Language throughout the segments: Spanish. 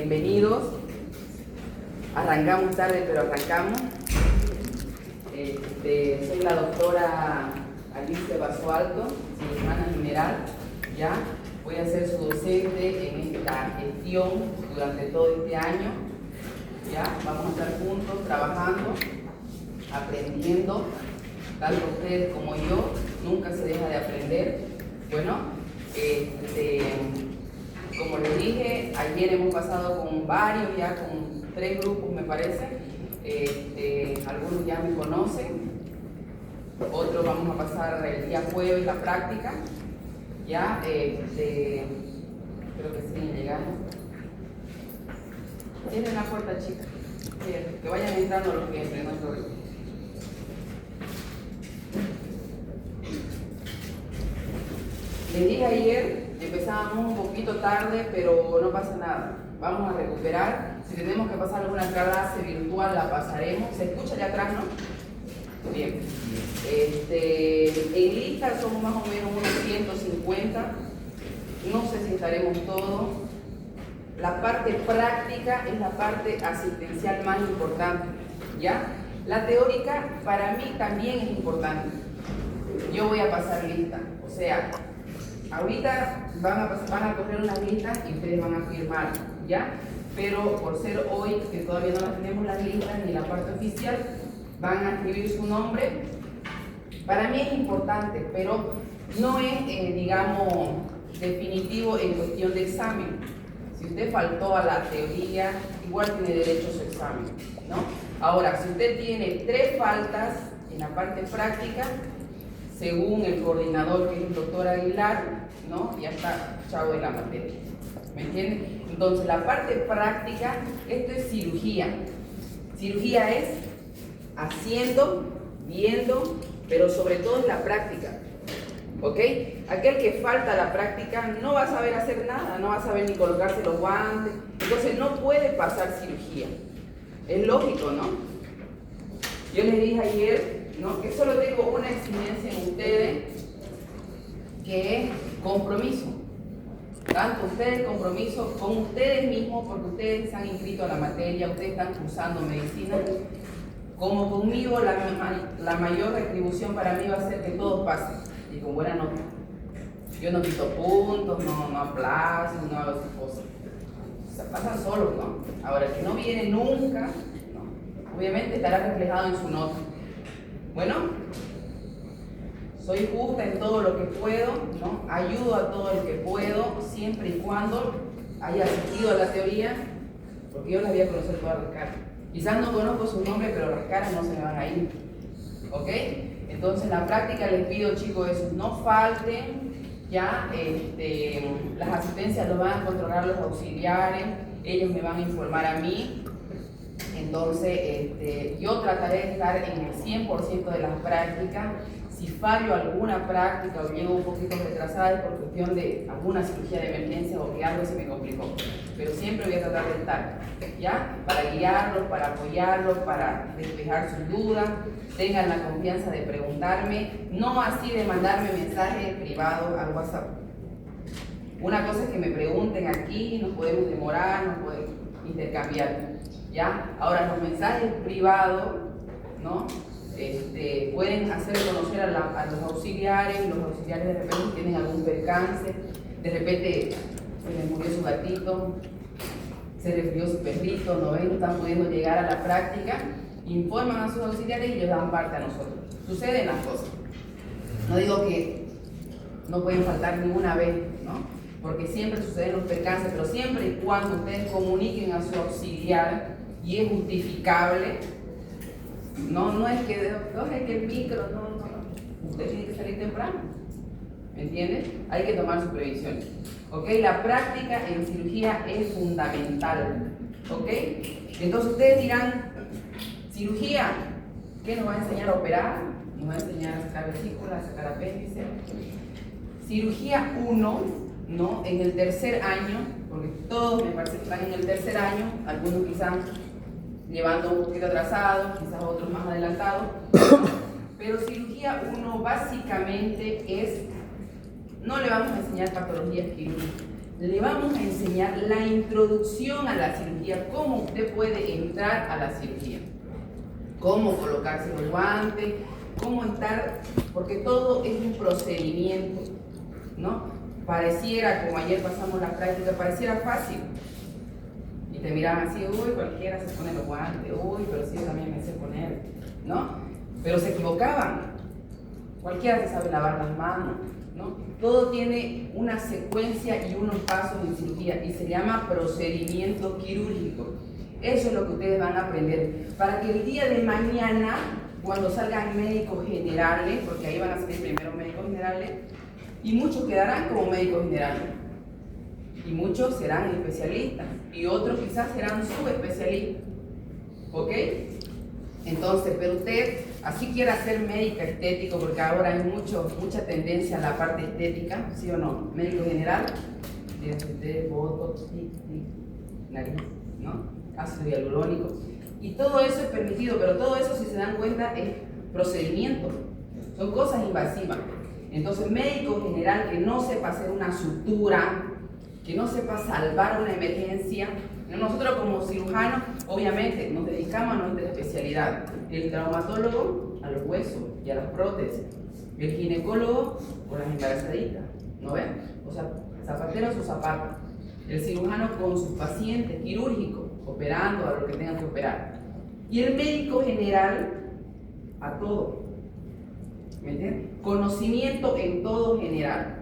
bienvenidos. Arrancamos tarde, pero arrancamos. Soy la doctora Alicia Basualto, cirujana general. ¿Ya? Voy a ser su docente en esta gestión durante todo este año. ¿Ya? Vamos a estar juntos trabajando, aprendiendo, tanto ustedes como yo. Nunca se deja de aprender. Bueno, como les dije, ayer hemos pasado con varios, ya con 3 grupos me parece. Algunos ya me conocen, otros vamos a pasar el día jueves la práctica. Ya, creo que siguen llegando. Cierren la puerta, chicas. Que vayan entrando los que entren, no hay problema. Les dije ayer, empezábamos un poquito tarde, pero no pasa nada. Vamos a recuperar. Si tenemos que pasar alguna clase virtual, la pasaremos. ¿Se escucha allá atrás, no? Bien. En lista somos más o menos unos 150. No sé si estaremos todos. La parte práctica es la parte asistencial más importante, ¿ya? La teórica para mí también es importante. Yo voy a pasar lista, o sea, ahorita van a correr unas listas y ustedes van a firmar, ¿ya? Pero por ser hoy, que todavía no las tenemos las listas ni la parte oficial, van a escribir su nombre. Para mí es importante, pero no es, digamos, definitivo en cuestión de examen. Si usted faltó a la teoría, igual tiene derecho a su examen, ¿no? Ahora, si usted tiene 3 faltas en la parte práctica, según el coordinador, que es el doctor Aguilar, ¿no? Ya está chavo de la materia. ¿Me entienden? Entonces, la parte práctica, esto es cirugía. Cirugía es haciendo, viendo, pero sobre todo es la práctica. ¿Ok? Aquel que falta a la práctica no va a saber hacer nada, no va a saber ni colocarse los guantes, entonces no puede pasar cirugía. Es lógico, ¿no? Yo les dije ayer, ¿no?, que solo tengo una exigencia en ustedes, que es compromiso. Tanto ustedes compromiso con ustedes mismos, porque ustedes se han inscrito a la materia, ustedes están cursando medicina, como conmigo la mayor retribución para mí va a ser que todos pasen. Y con buena nota. Yo no quito puntos, no aplazo, no hago esas cosas. O sea, pasan solos, ¿no? Ahora, el que no viene nunca, ¿no?, obviamente estará reflejado en su nota. Bueno, soy justa en todo lo que puedo, ¿no? Ayudo a todo el que puedo, siempre y cuando haya asistido a la teoría, porque yo las voy a conocer todas las caras. Quizás no conozco su nombre, pero las caras no se me van a ir. ¿Ok? Entonces, en la práctica les pido, chicos, eso, no falten, ya, las asistencias lo van a controlar los auxiliares, ellos me van a informar a mí. Entonces, yo trataré de estar en el 100% de las prácticas. Si fallo alguna práctica o llego un poquito retrasada es por cuestión de alguna cirugía de emergencia o que algo se me complicó. Pero siempre voy a tratar de estar, ¿ya? Para guiarlos, para apoyarlos, para despejar sus dudas. Tengan la confianza de preguntarme, no así de mandarme mensajes privados al WhatsApp. Una cosa es que me pregunten aquí, nos podemos demorar, nos podemos intercambiar, ¿ya? Ahora, los mensajes privados, ¿no?, pueden hacer conocer a los auxiliares, y los auxiliares de repente tienen algún percance, de repente se les murió su gatito, se les murió su perrito, no están pudiendo llegar a la práctica, informan a sus auxiliares y les dan parte a nosotros. Suceden las cosas. No digo que no pueden faltar ninguna vez, ¿no?, porque siempre suceden los percances, pero siempre y cuando ustedes comuniquen a su auxiliar y es justificable. No es que el micro, no. Usted tiene que salir temprano. ¿Me entiendes? Hay que tomar sus previsiones. ¿Ok? La práctica en cirugía es fundamental. ¿Ok? Entonces ustedes dirán, cirugía, ¿qué nos va a enseñar a operar? Nos va a enseñar a sacar vesícula, a sacar apéndice. Cirugía 1, ¿no?, en el tercer año, porque todos me parece que están en el tercer año, algunos quizás llevando un poquito atrasados, quizás otros más adelantados, pero cirugía 1 básicamente es, no le vamos a enseñar patologías quirúrgicas, le vamos a enseñar la introducción a la cirugía, cómo usted puede entrar a la cirugía, cómo colocarse los guantes, cómo estar, porque todo es un procedimiento, ¿no? Pareciera, como ayer pasamos la práctica, pareciera fácil. Y te miraban así, uy, cualquiera se pone los guantes, uy, pero sí, yo también me sé poner, ¿no? Pero se equivocaban. Cualquiera se sabe lavar las manos, ¿no? Todo tiene una secuencia y unos pasos en cirugía y se llama procedimiento quirúrgico. Eso es lo que ustedes van a aprender para que el día de mañana, cuando salgan médicos generales, porque ahí van a salir primero médicos generales, y muchos quedarán como médicos generales, y muchos serán especialistas, y otros quizás serán subespecialistas, ¿ok? Entonces, pero usted, así quiera ser médica estético, porque ahora hay mucha tendencia a la parte estética, ¿sí o no? Médico general, usted, botox, nariz, ¿no? Ácido hialurónico, y todo eso es permitido, pero todo eso, si se dan cuenta, es procedimiento, son cosas invasivas. Entonces, médico general que no sepa hacer una sutura, que no sepa salvar una emergencia, nosotros como cirujanos, obviamente, nos dedicamos a nuestra especialidad. El traumatólogo a los huesos y a las prótesis, el ginecólogo con las embarazaditas, ¿no ven? O sea, zapatero a sus zapatos, el cirujano con sus pacientes quirúrgicos, operando a lo que tengan que operar, y el médico general a todo, ¿me entienden? Conocimiento en todo general.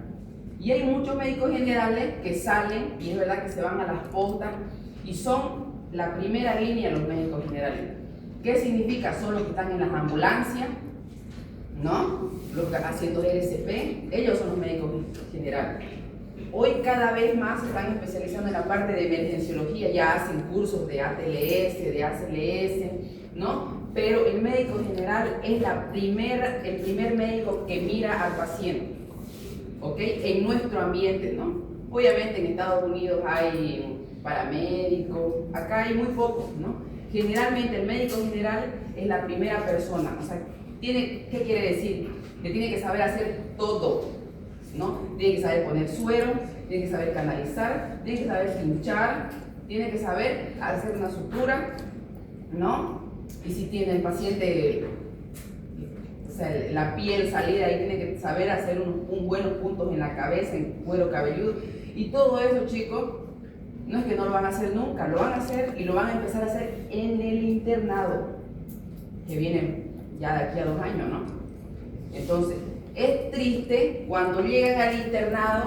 Y hay muchos médicos generales que salen, y es verdad que se van a las postas, y son la primera línea los médicos generales. ¿Qué significa? Son los que están en las ambulancias, ¿no? Los que están haciendo RCP, ellos son los médicos generales. Hoy cada vez más se están especializando en la parte de emergenciología, ya hacen cursos de ATLS, de ACLS, ¿no? Pero el médico general es el primer médico que mira al paciente, ¿ok? En nuestro ambiente, ¿no? Obviamente en Estados Unidos hay paramédicos, acá hay muy pocos, ¿no? Generalmente el médico general es la primera persona, o sea, ¿qué quiere decir? Que tiene que saber hacer todo, ¿no? Tiene que saber poner suero, tiene que saber canalizar, tiene que saber pinchar, tiene que saber hacer una sutura, ¿no? Y si tiene el paciente, o sea, la piel salida, ahí tiene que saber hacer un buenos puntos en la cabeza, en cuero cabelludo. Y todo eso, chicos, no es que no lo van a hacer nunca, lo van a hacer y lo van a empezar a hacer en el internado, que viene ya de aquí a 2 años, ¿no? Entonces, es triste cuando llegan al internado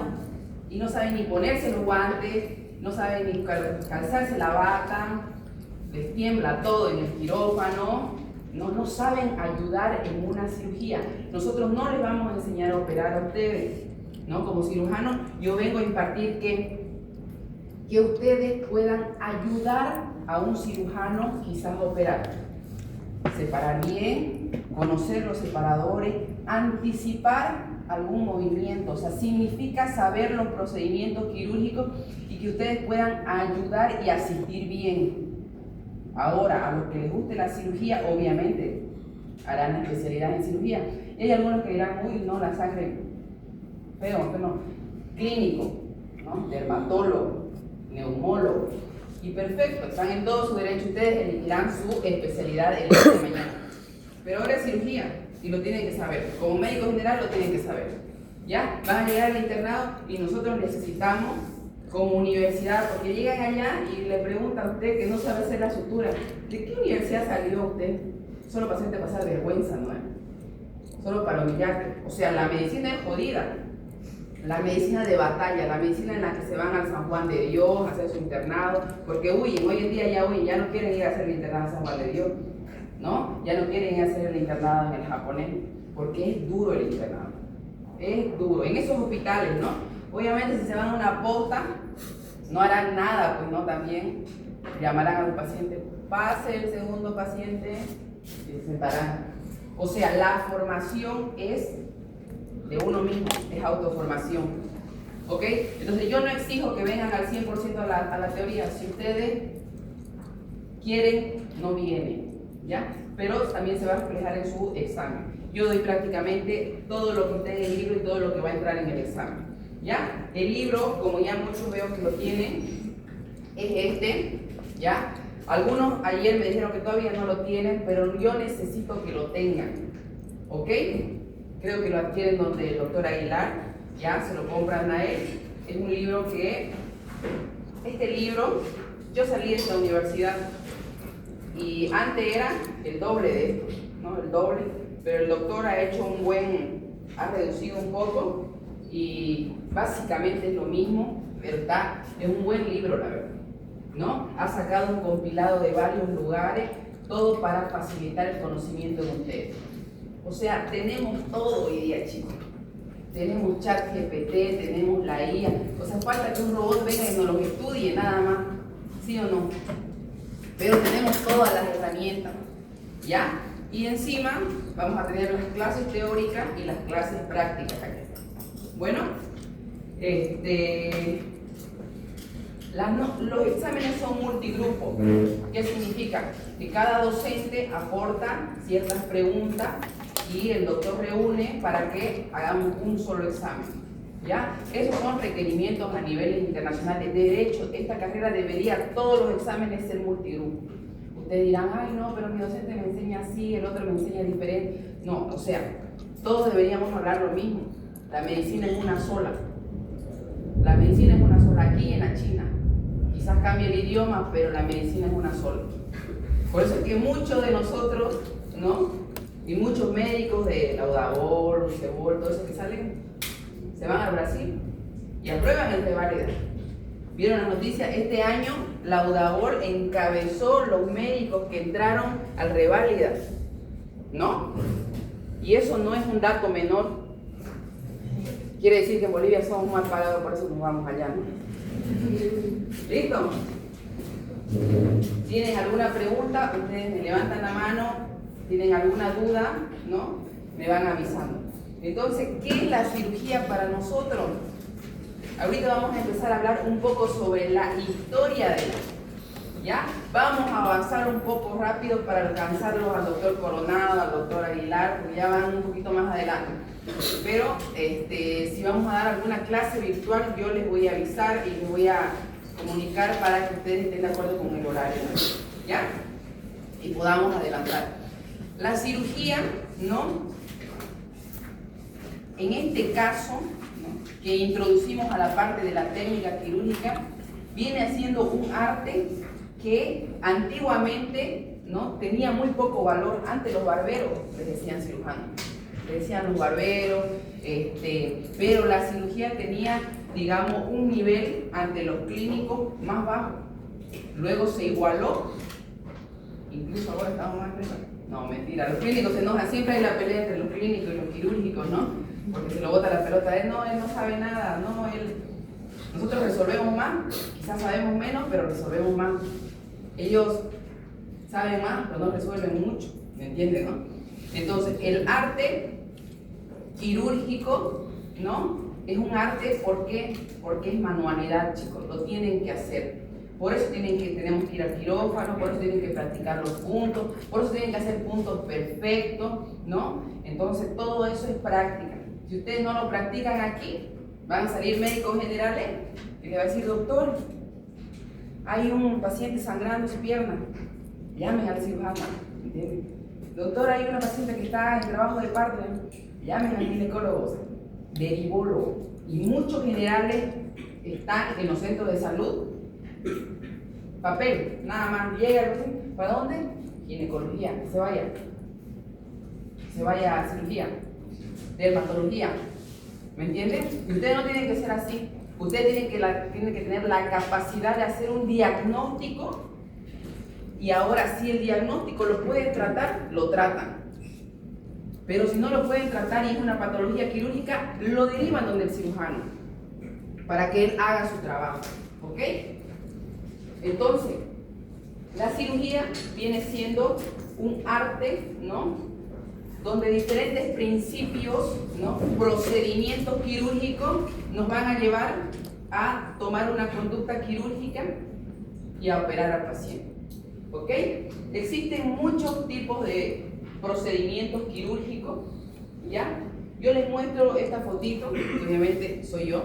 y no saben ni ponerse los guantes, no saben ni calzarse la bata, les tiembla todo en el quirófano, no saben ayudar en una cirugía. Nosotros no les vamos a enseñar a operar a ustedes, ¿no? Como cirujano, yo vengo a impartir que ustedes puedan ayudar a un cirujano quizás a operar. Separar bien, conocer los separadores, anticipar algún movimiento, o sea, significa saber los procedimientos quirúrgicos y que ustedes puedan ayudar y asistir bien. Ahora, a los que les guste la cirugía, obviamente harán especialidad en cirugía. Y hay algunos que dirán, uy, no, la sangre, pero no, clínico, ¿no? Dermatólogo, neumólogo. Y perfecto, están en todo su derecho, ustedes elegirán su especialidad el día de mañana. Pero ahora es cirugía y lo tienen que saber. Como médico general lo tienen que saber. ¿Ya? Van a llegar al internado y nosotros necesitamos, como universidad, porque llegan allá y le preguntan a usted que no sabe hacer la sutura. ¿De qué universidad salió usted? Solo para hacerte pasar vergüenza, ¿no? Solo para humillarte. O sea, la medicina es jodida. La medicina de batalla, la medicina en la que se van al San Juan de Dios a hacer su internado, porque huyen, hoy en día ya huyen, ya no quieren ir a hacer el internado a San Juan de Dios, ¿no? Ya no quieren ir a hacer el internado en el japonés, porque es duro el internado, es duro, en esos hospitales, ¿no? Obviamente si se van a una posta, no harán nada, pues no, también llamarán al paciente, pase el segundo paciente, y se sentarán. O sea, la formación es de uno mismo, es autoformación, ¿ok? Entonces yo no exijo que vengan al 100% a la teoría, si ustedes quieren, no vienen, ¿ya? Pero también se va a reflejar en su examen. Yo doy prácticamente todo lo que esté en el libro y todo lo que va a entrar en el examen. ¿ya? El libro, como ya muchos veo que lo tienen, es este, ¿ya? Algunos ayer me dijeron que todavía no lo tienen, pero yo necesito que lo tengan, ¿ok? Creo que lo adquieren donde el doctor Aguilar, ya, se lo compran a él. Es un libro que, este libro, yo salí de esta universidad y antes era el doble de esto, ¿no? El doble, pero el doctor ha hecho ha reducido un poco y básicamente es lo mismo, pero es un buen libro, la verdad, ¿no? Ha sacado un compilado de varios lugares, todo para facilitar el conocimiento de ustedes. O sea, tenemos todo hoy día, chicos. Tenemos ChatGPT, tenemos la IA, o sea, falta que un robot venga y nos lo estudie nada más, ¿sí o no? Pero tenemos todas las herramientas, ¿ya? Y encima vamos a tener las clases teóricas y las clases prácticas aquí. Bueno, los exámenes son multigrupos. ¿Qué significa? Que cada docente aporta ciertas preguntas y el doctor reúne para que hagamos un solo examen, ¿ya? Esos son requerimientos a niveles internacionales. De hecho, esta carrera debería, todos los exámenes, ser multigrupo. Ustedes dirán, ay no, pero mi docente me enseña así, el otro me enseña diferente. No, o sea, todos deberíamos hablar lo mismo. La medicina es una sola. La medicina es una sola aquí y en la China. Quizás cambie el idioma, pero la medicina es una sola. Por eso es que muchos de nosotros, ¿no? Y muchos médicos de Laudabol, Lucebol, todos esos que salen, se van a Brasil y aprueban el Reválida. ¿Vieron la noticia? Este año Laudabol encabezó los médicos que entraron al Reválida, ¿no? Y eso no es un dato menor. Quiere decir que en Bolivia somos mal pagados, por eso nos vamos allá, ¿no? ¿Listo? ¿Tienen alguna pregunta? Ustedes me levantan la mano. ¿Tienen alguna duda? ¿No? Me van avisando. Entonces, ¿qué es la cirugía para nosotros? Ahorita vamos a empezar a hablar un poco sobre la historia de la, ¿ya? Vamos a avanzar un poco rápido para alcanzarlos al doctor Coronado, al doctor Aguilar, porque ya van un poquito más adelante. Pero si vamos a dar alguna clase virtual, yo les voy a avisar y les voy a comunicar para que ustedes estén de acuerdo con el horario, ¿ya? Y podamos adelantar. La cirugía, ¿no? En este caso, ¿no?, que introducimos a la parte de la técnica quirúrgica, viene siendo un arte que antiguamente, ¿no?, tenía muy poco valor. Antes los barberos les decían cirujanos, les decían los barberos, pero la cirugía tenía, digamos, un nivel ante los clínicos más bajo. Luego se igualó, incluso ahora estamos más arriba. No, mentira, los clínicos se enojan, siempre hay la pelea entre los clínicos y los quirúrgicos, ¿no? Porque se lo bota la pelota, él no sabe nada, nosotros resolvemos más, quizás sabemos menos, pero resolvemos más. Ellos saben más, pero no resuelven mucho, ¿me entienden, no? Entonces, el arte quirúrgico, ¿no?, es un arte porque es manualidad, chicos, lo tienen que hacer. Por eso tenemos que ir al quirófano, por eso tienen que practicar los puntos, por eso tienen que hacer puntos perfectos, ¿no? Entonces todo eso es práctica. Si ustedes no lo practican aquí, van a salir médicos generales y le va a decir, doctor, hay un paciente sangrando su pierna, llamen al cirujano, ¿entiendes? Doctor, hay una paciente que está en trabajo de parto, llamen al ginecólogo, derivólogo. Y muchos generales están en los centros de salud. Papel, nada más, llega el paciente, ¿para dónde? Ginecología, que se vaya a cirugía, dermatología, ¿me entienden? Y ustedes no tienen que ser así, ustedes tienen que tener la capacidad de hacer un diagnóstico, y ahora si el diagnóstico lo pueden tratar, lo tratan. Pero si no lo pueden tratar y es una patología quirúrgica, lo derivan donde el cirujano, para que él haga su trabajo, ¿ok? Entonces, la cirugía viene siendo un arte, ¿no?, donde diferentes principios, ¿no?, procedimientos quirúrgicos nos van a llevar a tomar una conducta quirúrgica y a operar al paciente, ¿ok? Existen muchos tipos de procedimientos quirúrgicos, ¿ya? Yo les muestro esta fotito, que obviamente soy yo,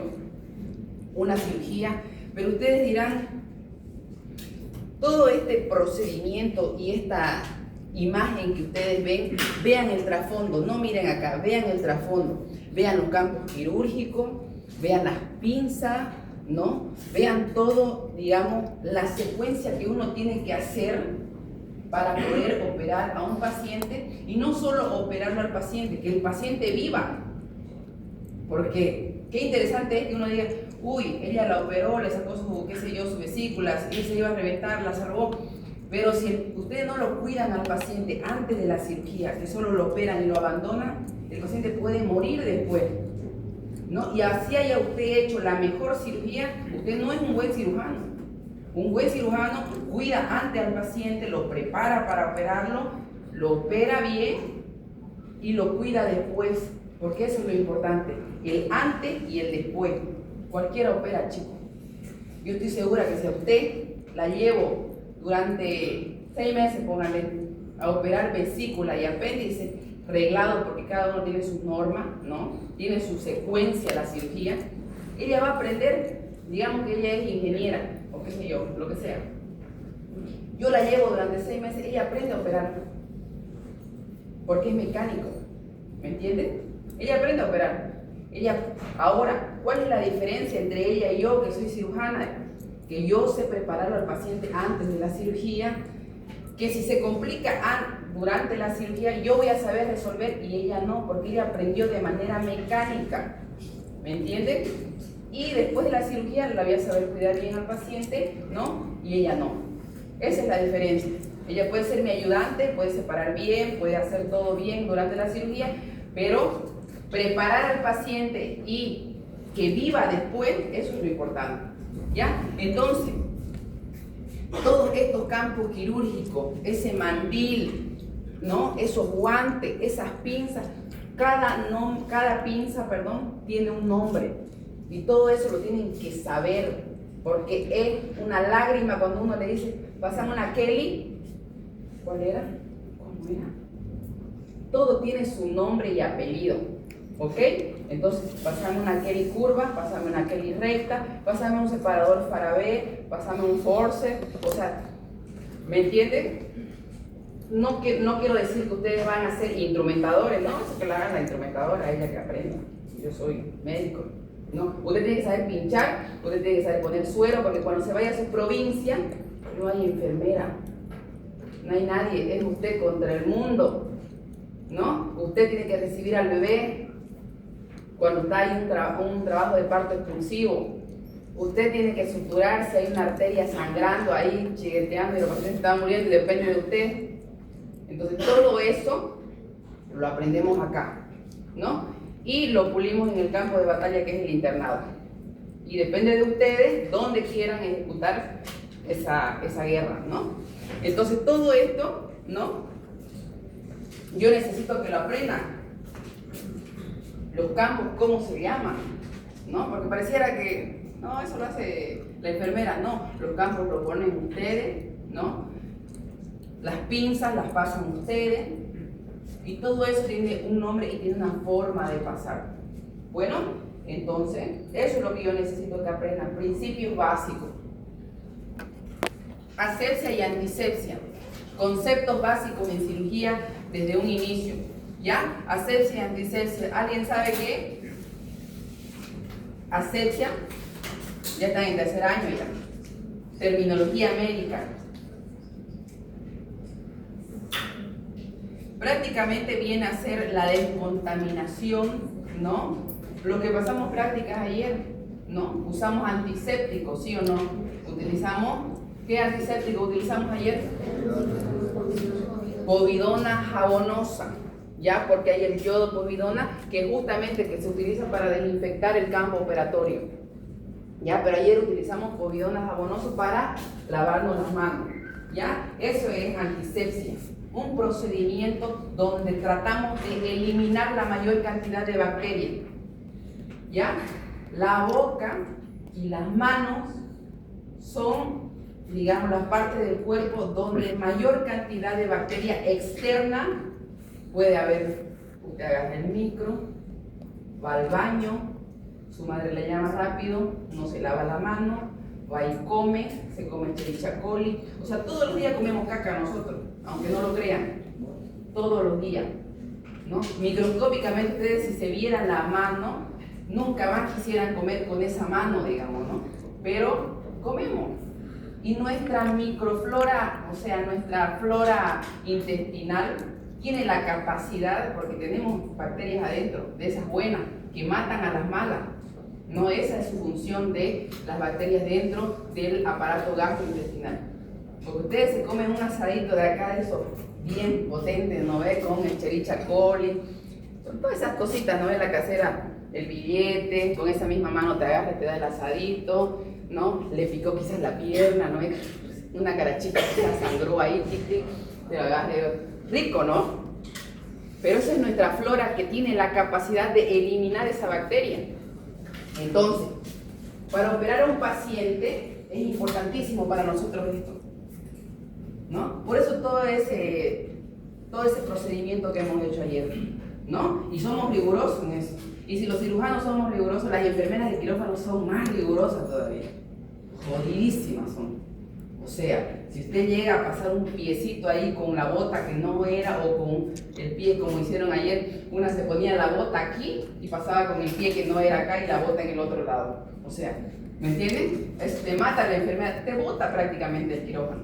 una cirugía, pero ustedes dirán, todo este procedimiento y esta imagen que ustedes ven, vean el trasfondo, no miren acá, vean el trasfondo, vean los campos quirúrgicos, vean las pinzas, ¿no? Vean todo, digamos, la secuencia que uno tiene que hacer para poder operar a un paciente, y no solo operarlo al paciente, que el paciente viva. Porque qué interesante es que uno diga, uy, ella la operó, le sacó su, qué sé yo, su vesícula, y se iba a reventar, la salvó. Pero si ustedes no lo cuidan al paciente antes de la cirugía, que solo lo operan y lo abandonan, el paciente puede morir después, ¿no? Y así haya usted hecho la mejor cirugía, usted no es un buen cirujano. Un buen cirujano cuida antes al paciente, lo prepara para operarlo, lo opera bien y lo cuida después, porque eso es lo importante, el antes y el después. Cualquiera opera, chico. Yo estoy segura que si a usted la llevo durante 6 meses, póngale, a operar vesícula y apéndice, reglado, porque cada uno tiene sus normas, ¿no? Tiene su secuencia la cirugía, ella va a aprender, digamos que ella es ingeniera, o qué sé yo, lo que sea. Yo la llevo durante 6 meses, ella aprende a operar, porque es mecánico, ¿me entiende? Ella aprende a operar. Ella, ahora, ¿cuál es la diferencia entre ella y yo, que soy cirujana? Que yo sé prepararlo al paciente antes de la cirugía, que si se complica durante la cirugía, yo voy a saber resolver y ella no, porque ella aprendió de manera mecánica, ¿me entiende? Y después de la cirugía la voy a saber cuidar bien al paciente, ¿no? Y ella no. Esa es la diferencia. Ella puede ser mi ayudante, puede separar bien, puede hacer todo bien durante la cirugía, pero preparar al paciente y que viva después, eso es lo importante, ¿ya? Entonces, todos estos campos quirúrgicos, ese mandil, ¿no? Esos guantes, esas pinzas, cada pinza, tiene un nombre. Y todo eso lo tienen que saber, porque es una lágrima cuando uno le dice, pásame una Kelly. ¿Cuál era? ¿Cómo era? Todo tiene su nombre y apellido, ¿ok? Entonces, pásame una Kelly curva, pásame una Kelly recta, pásame un separador Farabee, pásame un forceps, o sea, ¿me entienden? No quiero decir que ustedes van a ser instrumentadores, no, eso que la hagan la instrumentadora, ella que aprenda. Yo soy médico. No, usted tiene que saber pinchar, usted tiene que saber poner suero, porque cuando se vaya a su provincia no hay enfermera, no hay nadie, es usted contra el mundo, ¿no? Usted tiene que recibir al bebé cuando está ahí un trabajo de parto expulsivo, usted tiene que suturar si hay una arteria sangrando ahí, chigueteando y los pacientes están muriendo y depende de usted. Entonces todo eso lo aprendemos acá, ¿no? Y lo pulimos en el campo de batalla, que es el internado. Y depende de ustedes dónde quieran ejecutar esa guerra, ¿no? Entonces todo esto, ¿no? Yo necesito que lo aprendan. Los campos, ¿cómo se llaman? ¿No? Porque pareciera que, no, eso lo hace la enfermera. No, los campos lo ponen ustedes, ¿no? Las pinzas las pasan ustedes. Y todo eso tiene un nombre y tiene una forma de pasar. Bueno, entonces, eso es lo que yo necesito que aprendan. Principios básicos. Asepsia y antisepsia. Conceptos básicos en cirugía desde un inicio. ¿Ya? Asepsia y antisepsia. ¿Alguien sabe qué? Asepsia. Ya están en 3er año ya. Terminología médica. Prácticamente viene a ser la descontaminación, ¿no? Lo que pasamos prácticas ayer, ¿no? Usamos antisépticos, ¿sí o no? Utilizamos, ¿qué antiséptico utilizamos ayer? Povidona jabonosa, ¿ya? Porque hay el yodo povidona que justamente que se utiliza para desinfectar el campo operatorio, ¿ya? Pero ayer utilizamos povidona jabonoso para lavarnos las manos, ¿ya? Eso es antisepsia. Un procedimiento donde tratamos de eliminar la mayor cantidad de bacterias, ¿ya? La boca y las manos son, digamos, las partes del cuerpo donde mayor cantidad de bacteria externa puede haber. Usted agarra el micro, va al baño, su madre le llama rápido, no se lava la mano, va y come, se come Escherichia coli. O sea, todos los días comemos caca nosotros, aunque no lo crean, todos los días, ¿no? Microscópicamente ustedes, si se vieran la mano, nunca más quisieran comer con esa mano, digamos, ¿no? Pero comemos. Y nuestra microflora, o sea, nuestra flora intestinal, tiene la capacidad, porque tenemos bacterias adentro, de esas buenas, que matan a las malas. No, esa es su función de las bacterias dentro del aparato gastrointestinal. Porque ustedes se comen un asadito de acá, de esos bien potentes, ¿no ve? Con Escherichia coli, con todas esas cositas, ¿no ve? La casera, el billete, con esa misma mano te agarra y te da el asadito, ¿no? Le picó quizás la pierna, ¿no? Una carachita quizás sangró ahí, tic, tic, te lo agarre. Rico, ¿no? Pero esa es nuestra flora que tiene la capacidad de eliminar esa bacteria. Entonces, para operar a un paciente es importantísimo para nosotros esto, ¿no? Por eso todo ese procedimiento que hemos hecho ayer, ¿no? Y somos rigurosos en eso. Y si los cirujanos somos rigurosos, las enfermeras de quirófano son más rigurosas todavía. Jodidísimas son. O sea, si usted llega a pasar un piecito ahí con la bota que no era, o con el pie como hicieron ayer, una se ponía la bota aquí y pasaba con el pie que no era acá y la bota en el otro lado. O sea, ¿me entienden? Eso te mata la enfermedad, te bota prácticamente el quirófano.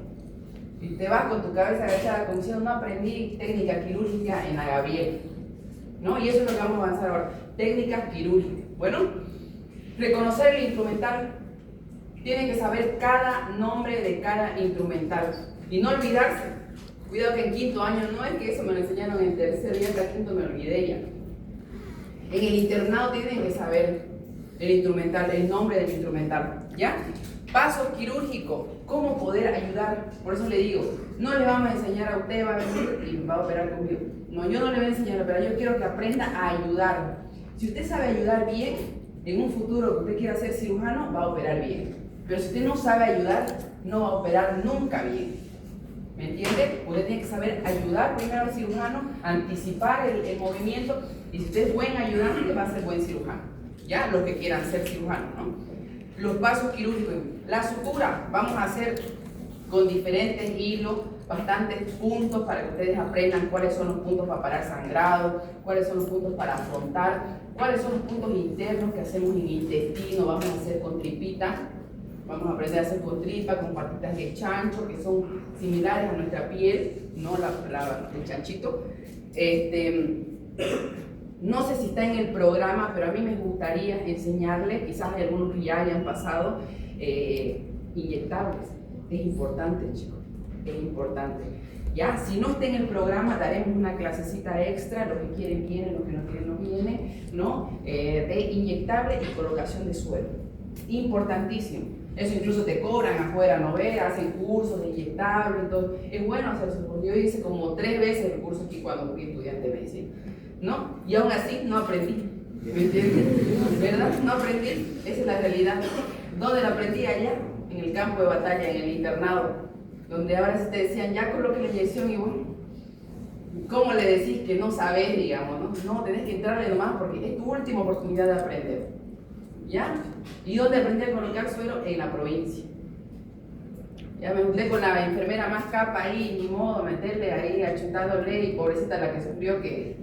Y te vas con tu cabeza agachada como diciendo, no aprendí técnica quirúrgica en la Gabriel, ¿no? Y eso es lo que vamos a avanzar ahora, técnicas quirúrgicas. Bueno, reconocer el instrumental. Tienen que saber cada nombre de cada instrumental y no olvidarse. Cuidado que en quinto año, no es que eso me lo enseñaron en tercero y hasta quinto me olvidé ya. En el internado tienen que saber el instrumental, el nombre del instrumental, ¿ya? Pasos quirúrgicos, cómo poder ayudar. Por eso le digo, no le vamos a enseñar a usted, va a venir y va a operar conmigo. No, yo no le voy a enseñar a operar, yo quiero que aprenda a ayudar. Si usted sabe ayudar bien, en un futuro que usted quiera ser cirujano, va a operar bien. Pero si usted no sabe ayudar, no va a operar nunca bien. ¿Me entiende? Usted tiene que saber ayudar primero al cirujano, anticipar el movimiento, y si usted es buen ayudante, va a ser buen cirujano. ¿Ya? Los que quieran ser cirujanos, ¿no? Los pasos quirúrgicos. La sutura, vamos a hacer con diferentes hilos, bastantes puntos para que ustedes aprendan cuáles son los puntos para parar sangrado, cuáles son los puntos para afrontar, cuáles son los puntos internos que hacemos en el intestino, vamos a hacer con tripita. Vamos a aprender a hacer con tripa, con patitas de chancho, que son similares a nuestra piel, no el chanchito. No sé si está en el programa, pero a mí me gustaría enseñarles, quizás hay algunos que ya hayan pasado, inyectables. Es importante, chicos, es importante. Ya, si no está en el programa, daremos una clasecita extra, los que quieren vienen, los que no quieren no vienen, ¿no? De inyectable y colocación de suero. Importantísimo. Eso incluso te cobran afuera, ¿no ves? Hacen cursos de inyectable, todo. Es bueno hacer eso, porque yo hice como 3 veces el curso aquí cuando fui estudiante de medicina, ¿no? Y aún así no aprendí, ¿me entiendes? ¿Verdad? No aprendí, esa es la realidad. ¿Dónde la aprendí? Allá, en el campo de batalla, en el internado, donde ahora se te decían, ya coloque la inyección y bueno, ¿cómo le decís que no sabes, digamos, no? No, tenés que entrarle nomás porque es tu última oportunidad de aprender. ¿Ya? ¿Y dónde aprendí a colocar suero? En la provincia. Ya me junté con la enfermera más capa ahí, ni modo, meterle ahí, achutándole, y pobrecita la que sufrió que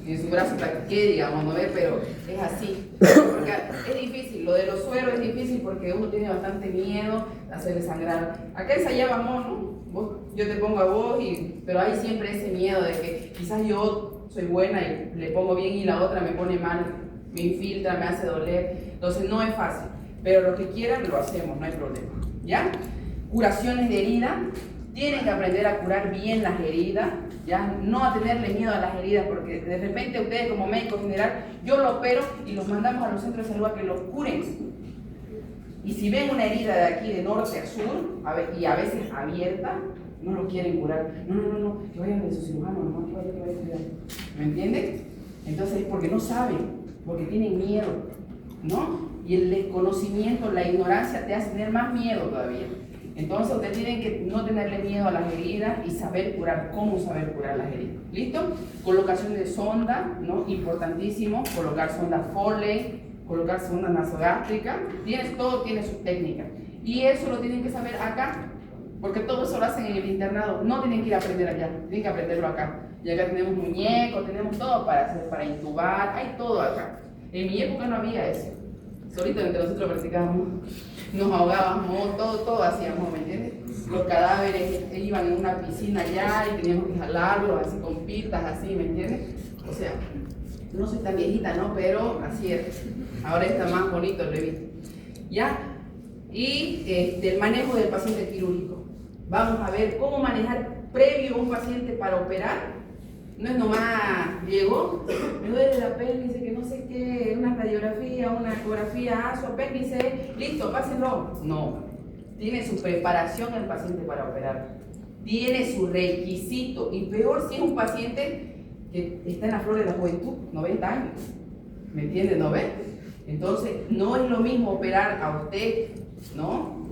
en su brazo practiqué, digamos, ¿no ve? Pero es así. Porque es difícil, lo de los sueros es difícil porque uno tiene bastante miedo de hacerle sangrar. Acá ensayábamos, ¿no? Yo te pongo a vos, pero hay siempre ese miedo de que quizás yo soy buena y le pongo bien y la otra me pone mal, me infiltra, me hace doler. Entonces no es fácil, pero los que quieran lo hacemos, no hay problema. ¿Ya? Curaciones de herida, tienen que aprender a curar bien las heridas, ¿ya? No a tenerle miedo a las heridas, porque de repente ustedes como médico general, yo lo opero y los mandamos a los centros de salud a que los curen. Y si ven una herida de aquí de norte a sur, y a veces abierta, no lo quieren curar. No, que vayan de su cirujano, nomás que vayan a cuidar. ¿Me entienden? Entonces es porque no saben, porque tienen miedo, ¿no? Y el desconocimiento, la ignorancia te hace tener más miedo todavía. Entonces ustedes tienen que no tenerle miedo a las heridas y saber curar, cómo saber curar las heridas. ¿Listo? Colocación de sonda, ¿no? Importantísimo, colocar sonda Foley, colocarse una nasogástrica, todo tiene su técnica. Y eso lo tienen que saber acá, porque todo eso lo hacen en el internado, no tienen que ir a aprender allá, tienen que aprenderlo acá. Y acá tenemos muñecos, tenemos todo para hacer, para intubar, hay todo acá. En mi época no había eso. Solito entre nosotros practicábamos, nos ahogábamos, todo hacíamos, ¿me entiendes? Los cadáveres iban en una piscina allá y teníamos que jalarlos así con pitas, así, ¿me entiendes? O sea, no soy tan viejita, ¿no? Pero así es. Ahora está más bonito el bebé. ¿Ya? Y el manejo del paciente quirúrgico. Vamos a ver cómo manejar previo a un paciente para operar. No es nomás, llegó, me duele el apéndice, que no sé qué, una radiografía, una ecografía, su apéndice, listo, pásenlo. No, tiene su preparación el paciente para operar, tiene su requisito, y peor si es un paciente que está en la flor de la juventud, 90 años, ¿me entienden? ¿No ven? Entonces, no es lo mismo operar a usted, ¿no?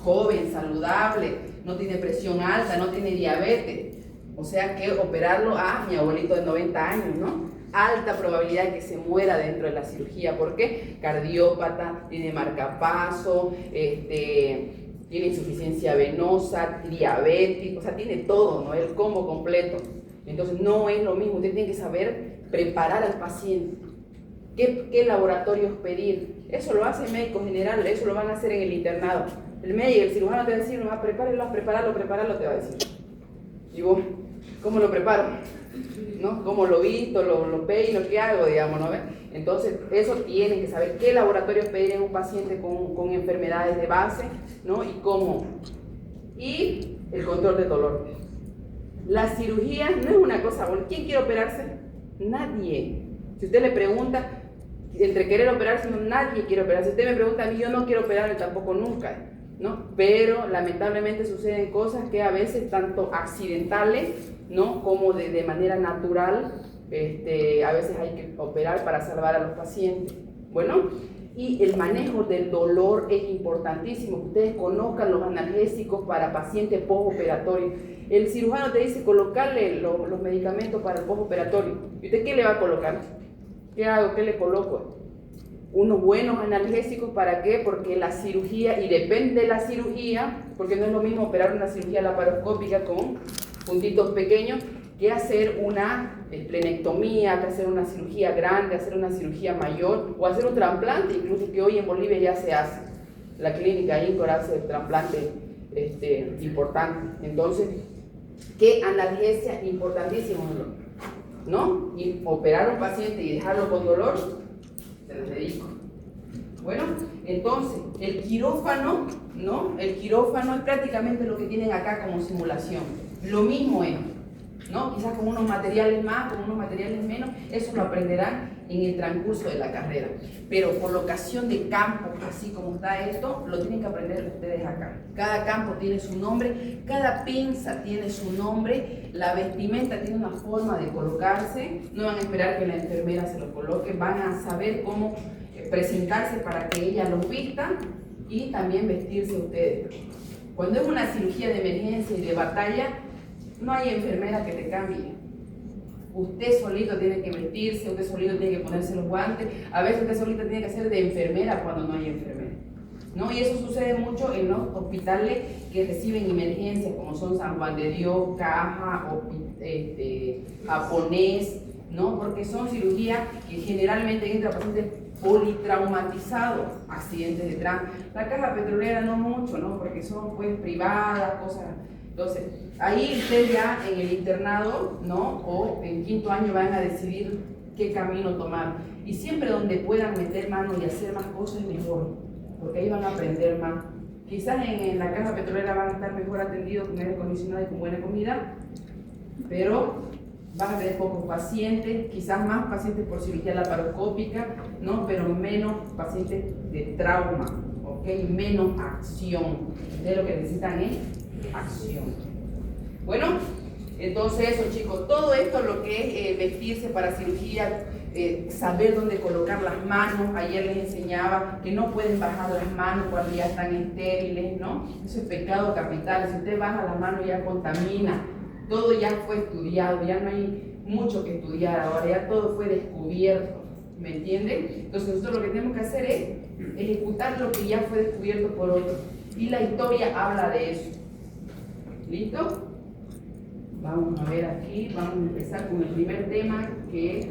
Joven, saludable, no tiene presión alta, no tiene diabetes. O sea que operarlo a mi abuelito de 90 años, ¿no? Alta probabilidad de que se muera dentro de la cirugía. ¿Por qué? Cardiópata, tiene marcapaso, tiene insuficiencia venosa, diabético, o sea, tiene todo, ¿no? El combo completo. Entonces no es lo mismo, usted tiene que saber preparar al paciente. ¿Qué laboratorios pedir? Eso lo hace el médico general, eso lo van a hacer en el internado. El médico, el cirujano te va a decir, no, prepáralo, te va a decir. Y vos, ¿cómo lo preparo? ¿No? ¿Cómo lo visto, lo peino, qué hago, digamos, ¿no? Entonces, eso tienen que saber qué laboratorios pedir en un paciente con enfermedades de base, ¿no? Y cómo. Y el control de dolor. La cirugía no es una cosa buena. ¿Quién quiere operarse? Nadie. Si usted le pregunta, entre querer operarse, no, nadie quiere operarse. Si usted me pregunta a mí, yo no quiero operarme tampoco nunca, ¿no? Pero lamentablemente suceden cosas que a veces tanto accidentales, ¿no? Como de manera natural, a veces hay que operar para salvar a los pacientes. Bueno, y el manejo del dolor es importantísimo, que ustedes conozcan los analgésicos para pacientes postoperatorio. El cirujano te dice colocarle los medicamentos para el postoperatorio. ¿Y usted qué le va a colocar? ¿Qué hago? ¿Qué le coloco? Unos buenos analgésicos, ¿para qué? Porque la cirugía, y depende de la cirugía, porque no es lo mismo operar una cirugía laparoscópica con puntitos pequeños que hacer una esplenectomía, que hacer una cirugía grande, hacer una cirugía mayor, o hacer un trasplante, incluso que hoy en Bolivia ya se hace. La clínica INCOR hace el trasplante importante. Entonces, ¿qué analgesia? Importantísimo, ¿no? Y operar a un paciente y dejarlo con dolor, se los dedico. Bueno, entonces, el quirófano, ¿no? El quirófano es prácticamente lo que tienen acá como simulación. Lo mismo es, ¿no? Quizás con unos materiales más, con unos materiales menos, eso lo aprenderán en el transcurso de la carrera. Pero colocación de campo, así como está esto, lo tienen que aprender ustedes acá. Cada campo tiene su nombre, cada pinza tiene su nombre, la vestimenta tiene una forma de colocarse, no van a esperar que la enfermera se lo coloque, van a saber cómo presentarse para que ella los vista y también vestirse ustedes. Cuando es una cirugía de emergencia y de batalla, no hay enfermera que te cambie. Usted solito tiene que vestirse, usted solito tiene que ponerse los guantes, a veces usted solito tiene que ser de enfermera cuando no hay enfermera, ¿no? Y eso sucede mucho en los hospitales que reciben emergencias, como son San Juan de Dios, Caja, Japonés, ¿no? Porque son cirugías que generalmente entran pacientes politraumatizados, accidentes de tránsito. La Caja Petrolera no mucho, ¿no? Porque son pues privadas, cosas. Entonces, ahí ustedes ya en el internado, ¿no? O en quinto año van a decidir qué camino tomar. Y siempre donde puedan meter mano y hacer más cosas mejor, porque ahí van a aprender más. Quizás en la Caja Petrolera van a estar mejor atendidos con aire acondicionado y con buena comida, pero van a tener pocos pacientes, quizás más pacientes por cirugía laparoscópica, ¿no? Pero menos pacientes de trauma, ¿ok? Menos acción. Ustedes lo que necesitan es acción. Bueno, entonces eso, chicos, todo esto lo que es vestirse para cirugía, saber dónde colocar las manos. Ayer les enseñaba que no pueden bajar las manos cuando ya están estériles, ¿no? Eso es pecado capital. Si usted baja las manos ya contamina. Todo ya fue estudiado, ya no hay mucho que estudiar ahora, ya todo fue descubierto. ¿Me entienden? Entonces nosotros lo que tenemos que hacer es ejecutar lo que ya fue descubierto por otros. Y la historia habla de eso. ¿Listo? Vamos a ver aquí, vamos a empezar con el primer tema, que es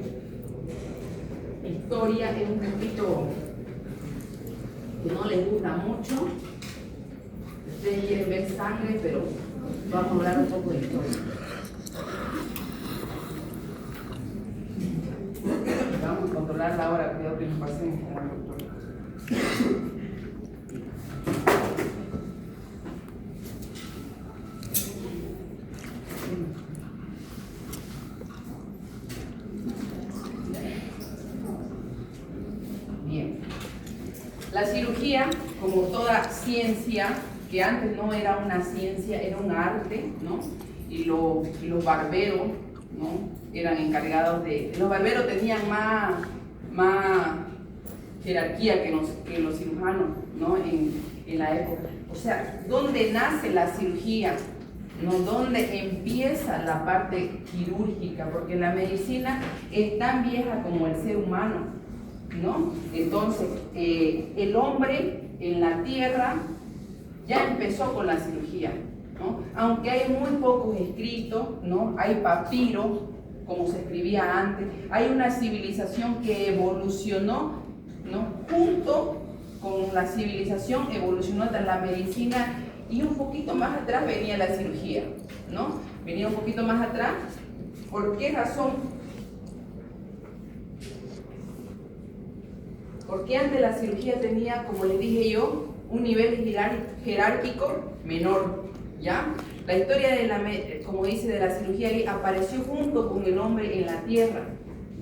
historia. Es un poquito que no les gusta mucho. Ustedes quieren ver sangre, pero vamos a hablar un poco de historia. Vamos a controlar la hora, cuidado que nos pasemos con la doctora. Bien. La cirugía, como toda ciencia, que antes no era una ciencia, era un arte, ¿no? Y los barberos, ¿no? Eran encargados de... Los barberos tenían más jerarquía que los cirujanos, ¿no? En la época. O sea, ¿dónde nace la cirugía? ¿No? ¿Dónde empieza la parte quirúrgica? Porque la medicina es tan vieja como el ser humano, ¿no? Entonces, el hombre en la tierra ya empezó con la cirugía, ¿no? Aunque hay muy pocos escritos, ¿no? Hay papiros, como se escribía antes, hay una civilización que evolucionó, ¿no? Junto con la civilización evolucionó hasta la medicina, y un poquito más atrás venía la cirugía, ¿no? Venía un poquito más atrás. ¿Por qué razón? Porque antes la cirugía tenía, como les dije yo, un nivel jerárquico menor, ¿ya? La historia de la, como dice, de la cirugía apareció junto con el hombre en la tierra,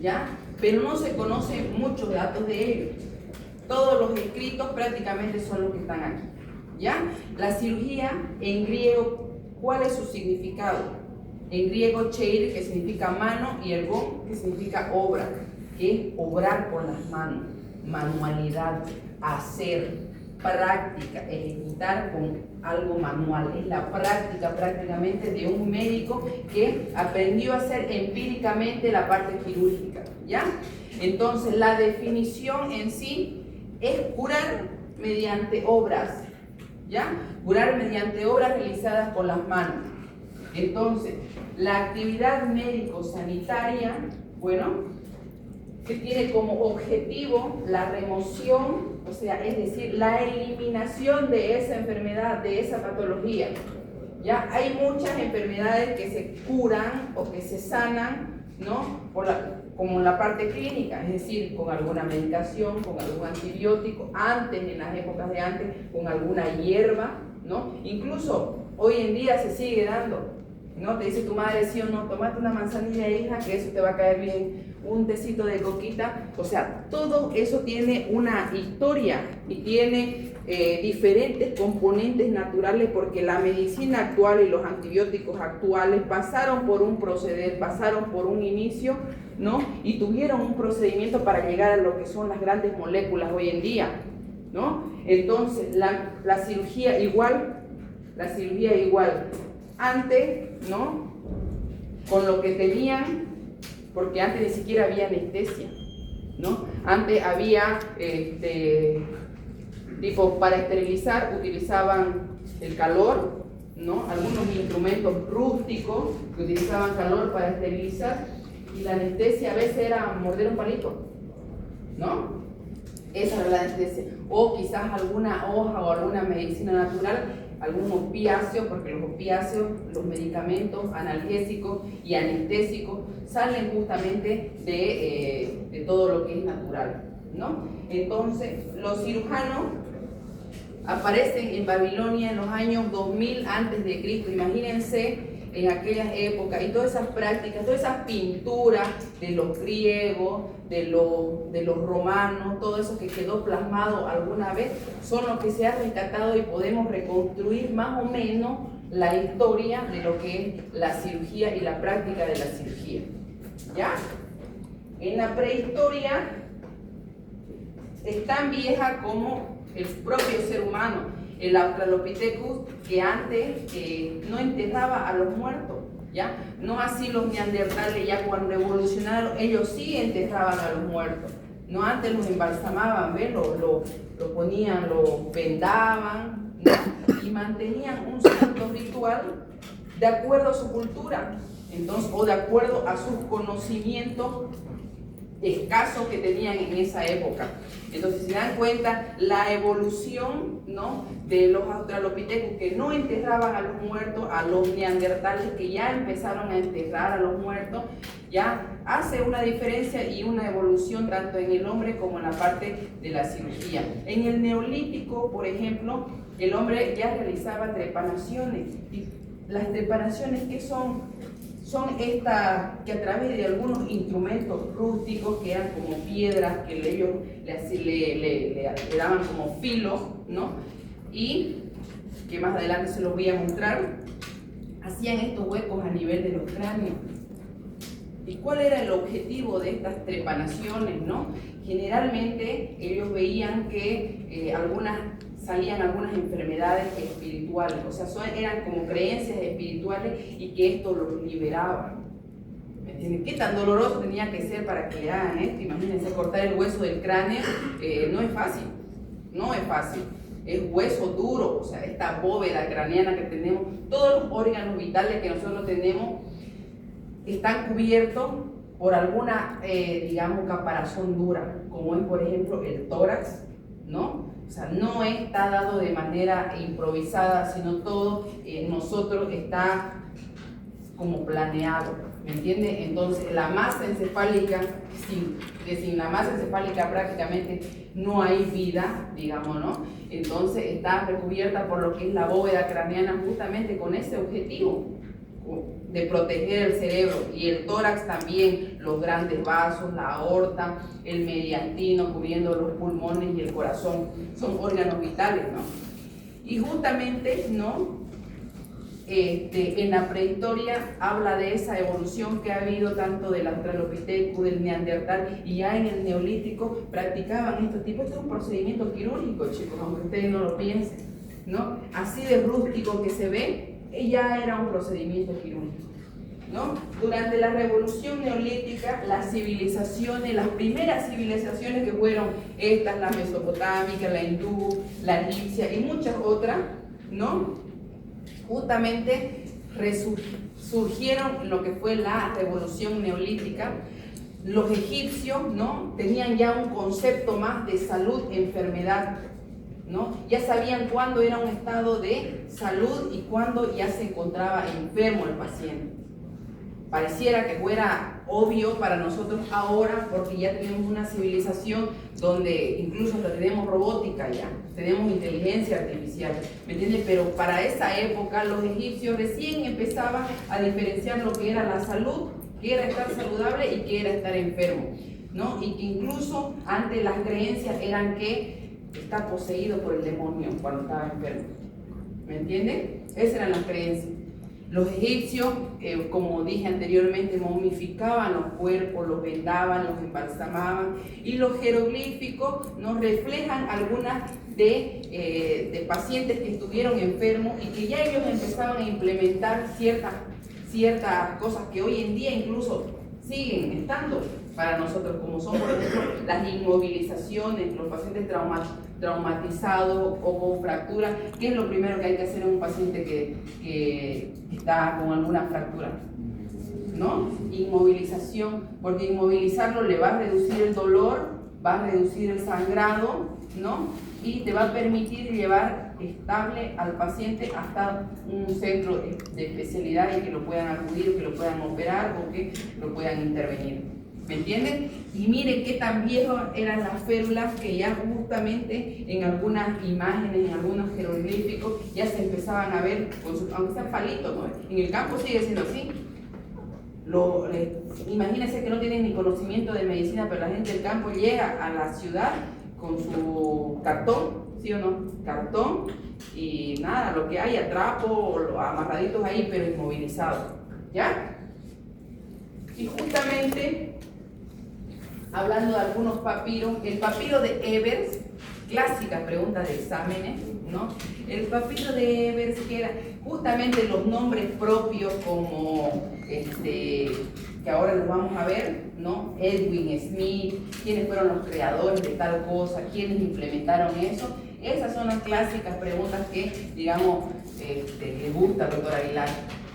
¿ya? Pero no se conocen muchos datos de ellos. Todos los escritos prácticamente son los que están aquí, ¿ya? La cirugía en griego, ¿cuál es su significado? En griego, cheir, que significa mano, y ergon, que significa obra, que es obrar con las manos, manualidad, hacer, práctica, ejecutar con algo manual. Es la práctica prácticamente de un médico que aprendió a hacer empíricamente la parte quirúrgica, ¿ya? Entonces, la definición en sí es curar mediante obras, ¿ya? Curar mediante obras realizadas con las manos. Entonces, la actividad médico-sanitaria, bueno, que tiene como objetivo la remoción, o sea, es decir, la eliminación de esa enfermedad, de esa patología. Ya hay muchas enfermedades que se curan o que se sanan, ¿no? Como la parte clínica, es decir, con alguna medicación, con algún antibiótico, antes, en las épocas de antes, con alguna hierba, ¿no? Incluso hoy en día se sigue dando, ¿no? Te dice tu madre, sí o no, tomate una manzanilla, hija, que eso te va a caer bien, un tecito de coquita. O sea, todo eso tiene una historia y tiene diferentes componentes naturales, porque la medicina actual y los antibióticos actuales pasaron por un proceder, pasaron por un inicio, ¿no? Y tuvieron un procedimiento para llegar a lo que son las grandes moléculas hoy en día, ¿no? Entonces, la cirugía igual, antes, ¿no? Con lo que tenían, porque antes ni siquiera había anestesia, ¿no? Antes había, tipo, para esterilizar utilizaban el calor, ¿no? Algunos instrumentos rústicos que utilizaban calor para esterilizar, y la anestesia a veces era morder un palito, ¿no? Esa era la anestesia. O quizás alguna hoja o alguna medicina natural, algún opiáceo, porque los opiáceos, los medicamentos analgésicos y anestésicos salen justamente de todo lo que es natural, ¿no? Entonces, los cirujanos aparecen en Babilonia en los años 2000 a.C. Imagínense en aquellas épocas, y todas esas prácticas, todas esas pinturas de los griegos, de los romanos, todo eso que quedó plasmado alguna vez, son los que se ha rescatado, y podemos reconstruir más o menos la historia de lo que es la cirugía y la práctica de la cirugía, ¿ya? En la prehistoria es tan vieja como el propio ser humano. El Australopithecus, que antes no enterraba a los muertos, ¿ya? No así los neandertales, ya cuando evolucionaron, ellos sí enterraban a los muertos, ¿no? Antes los embalsamaban, ¿ves? Lo ponían, lo vendaban, ¿no? Y mantenían un cierto ritual de acuerdo a su cultura, entonces, o de acuerdo a sus conocimientos escasos que tenían en esa época. Entonces, si se dan cuenta, la evolución, ¿no?, de los australopithecus que no enterraban a los muertos, a los neandertales que ya empezaron a enterrar a los muertos, ya hace una diferencia y una evolución tanto en el hombre como en la parte de la cirugía. En el neolítico, por ejemplo, el hombre ya realizaba trepanaciones. Y las trepanaciones, ¿qué son? Son estas que a través de algunos instrumentos rústicos que eran como piedras que ellos le daban como filo, ¿no? Y que más adelante se los voy a mostrar, hacían estos huecos a nivel de los cráneos. ¿Y cuál era el objetivo de estas trepanaciones, no? Generalmente ellos veían que salían algunas enfermedades espirituales, o sea, eran como creencias espirituales y que esto los liberaba. ¿Me entienden? ¿Qué tan doloroso tenía que ser para que le hagan esto? Imagínense, cortar el hueso del cráneo, no es fácil, no es fácil. Es hueso duro, o sea, esta bóveda craneana que tenemos, todos los órganos vitales que nosotros tenemos están cubiertos por alguna, digamos, caparazón dura, como es, por ejemplo, el tórax, ¿no? O sea, no está dado de manera improvisada, sino todo en nosotros está como planeado, ¿me entiende? Entonces, la masa encefálica, sin la masa encefálica prácticamente no hay vida, digamos, ¿no? Entonces, está recubierta por lo que es la bóveda craneana justamente con ese objetivo de proteger el cerebro, y el tórax también, los grandes vasos, la aorta, el mediastino cubriendo los pulmones y el corazón, son órganos vitales, ¿no? Y justamente, ¿no?, en la prehistoria habla de esa evolución que ha habido tanto del Australopithecus, del Neandertal, y ya en el Neolítico practicaban estos tipos. Esto es un procedimiento quirúrgico, chicos, aunque ustedes no lo piensen, ¿no? Así de rústico que se ve, ya era un procedimiento quirúrgico, ¿no? Durante la revolución neolítica, las civilizaciones, las primeras civilizaciones que fueron estas, la mesopotámica, la hindú, la egipcia y muchas otras, ¿no?, justamente surgieron lo que fue la revolución neolítica. Los egipcios, ¿no?, tenían ya un concepto más de salud, enfermedad, ¿no? Ya sabían cuándo era un estado de salud y cuándo ya se encontraba enfermo el paciente. Pareciera que fuera obvio para nosotros ahora, porque ya tenemos una civilización donde incluso hasta tenemos robótica ya, tenemos inteligencia artificial, ¿me entiendes? Pero para esa época los egipcios recién empezaban a diferenciar lo que era la salud, que era estar saludable y que era estar enfermo, ¿no? Y que incluso antes las creencias eran que está poseído por el demonio cuando estaba enfermo, ¿me entienden? Esas eran las creencias. Los egipcios, como dije anteriormente, momificaban los cuerpos, los vendaban, los embalsamaban, y los jeroglíficos nos reflejan algunas de pacientes que estuvieron enfermos y que ya ellos empezaban a implementar ciertas cosas que hoy en día incluso siguen estando para nosotros, como son, por ejemplo, las inmovilizaciones, los pacientes traumatizados o con fractura. ¿Qué es lo primero que hay que hacer en un paciente que está con alguna fractura? ¿No? Inmovilización, porque inmovilizarlo le va a reducir el dolor, va a reducir el sangrado, ¿no? Y te va a permitir llevar estable al paciente hasta un centro de especialidad y que lo puedan acudir, que lo puedan operar o que lo puedan intervenir. ¿Me entienden? Y miren qué tan viejas eran las férulas, que ya justamente en algunas imágenes, en algunos jeroglíficos, ya se empezaban a ver, aunque sean palitos, ¿no? En el campo sigue siendo así. Imagínense que no tienen ni conocimiento de medicina, pero la gente del campo llega a la ciudad con su cartón, ¿sí o no? Cartón y nada, lo que haya, trapo, amarraditos ahí, pero inmovilizados, ¿ya? Y justamente, hablando de algunos papiros, el papiro de Ebers, clásica pregunta de exámenes, ¿no? El papiro de Ebers, que era justamente los nombres propios como que que ahora los vamos a ver, ¿no? Edwin Smith, quiénes fueron los creadores de tal cosa, quiénes implementaron eso. Esas son las clásicas preguntas que, digamos, le gusta al doctor Aguilar.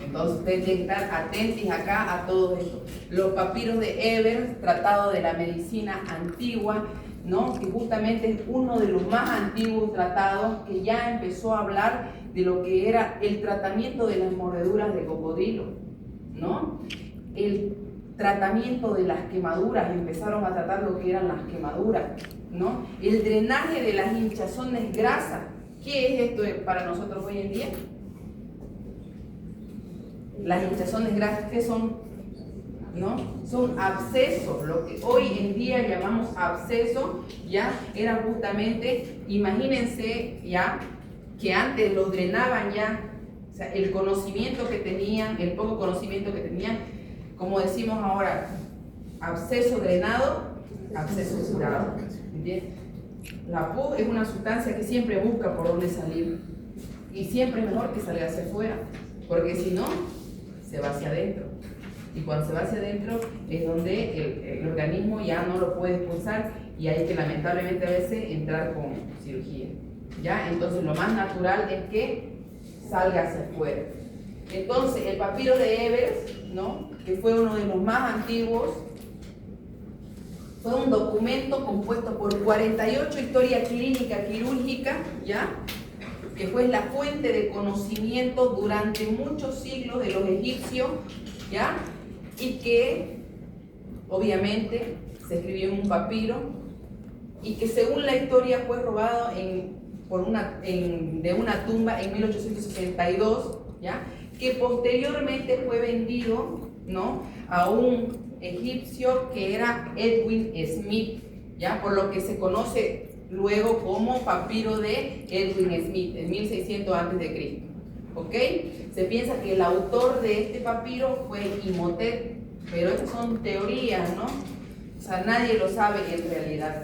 Entonces ustedes tienen que estar atentos acá a todo esto. Los papiros de Ebers, Tratado de la Medicina Antigua, ¿no? Que justamente es uno de los más antiguos tratados que ya empezó a hablar de lo que era el tratamiento de las mordeduras de cocodrilo, ¿no? El tratamiento de las quemaduras, empezaron a tratar lo que eran las quemaduras, ¿no? El drenaje de las hinchazones grasas. ¿Qué es esto para nosotros hoy en día? Las hinchazones grasas, ¿qué son? ¿No? Son abscesos, lo que hoy en día llamamos abscesos, ya era justamente, imagínense ya, que antes los drenaban ya, o sea, el conocimiento que tenían, el poco conocimiento que tenían, como decimos ahora, absceso drenado, absceso curado. ¿Entiendes? La pus es una sustancia que siempre busca por dónde salir, y siempre es mejor que salga hacia afuera, porque si no, se va hacia adentro. Y cuando se va hacia adentro es donde el organismo ya no lo puede expulsar y hay que lamentablemente a veces entrar con cirugía. ¿Ya? Entonces lo más natural es que salga hacia afuera. Entonces el papiro de Ebers, ¿no? Que fue uno de los más antiguos, fue un documento compuesto por 48 historias clínicas quirúrgicas, ¿ya? Que fue la fuente de conocimiento durante muchos siglos de los egipcios, ¿ya? Y que obviamente se escribió en un papiro y que según la historia fue robado de una tumba en 1862, ¿ya? Que posteriormente fue vendido, ¿no? A un egipcio que era Edwin Smith, ¿ya? Por lo que se conoce luego como papiro de Edwin Smith en 1600 a.C. ¿Ok? Se piensa que el autor de este papiro fue Imhotep, pero estas son teorías, ¿no? O sea, nadie lo sabe en realidad.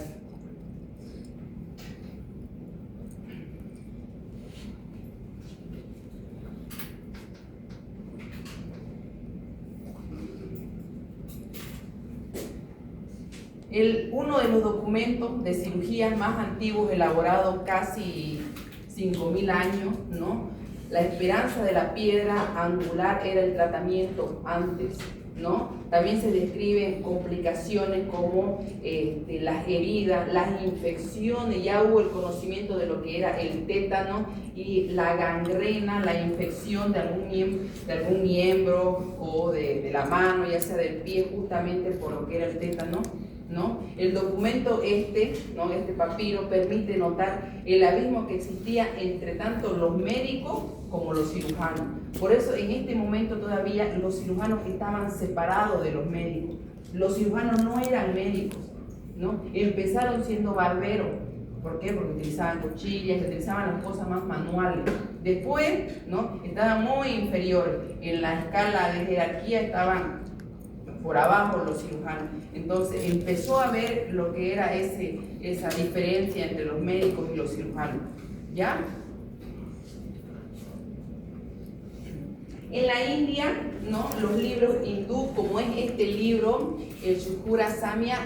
Uno de los documentos de cirugías más antiguos, elaborado casi 5.000 años, ¿no? La esperanza de la piedra angular era el tratamiento antes, ¿no? También se describen complicaciones como las heridas, las infecciones, ya hubo el conocimiento de lo que era el tétano y la gangrena, la infección de algún miembro o de la mano, ya sea del pie, justamente por lo que era el tétano, ¿no? El documento ¿no? Este papiro permite notar el abismo que existía entre tanto los médicos como los cirujanos. Por eso en este momento todavía los cirujanos estaban separados de los médicos. Los cirujanos no eran médicos, ¿no? Empezaron siendo barberos. ¿Por qué? Porque utilizaban cuchillas, utilizaban las cosas más manuales. Después, ¿no? Estaban muy inferiores. En la escala de jerarquía estaban por abajo los cirujanos. Entonces empezó a ver lo que era esa diferencia entre los médicos y los cirujanos. ¿Ya? En la India, ¿no? Los libros hindú, como es este libro, el Shukura Samya,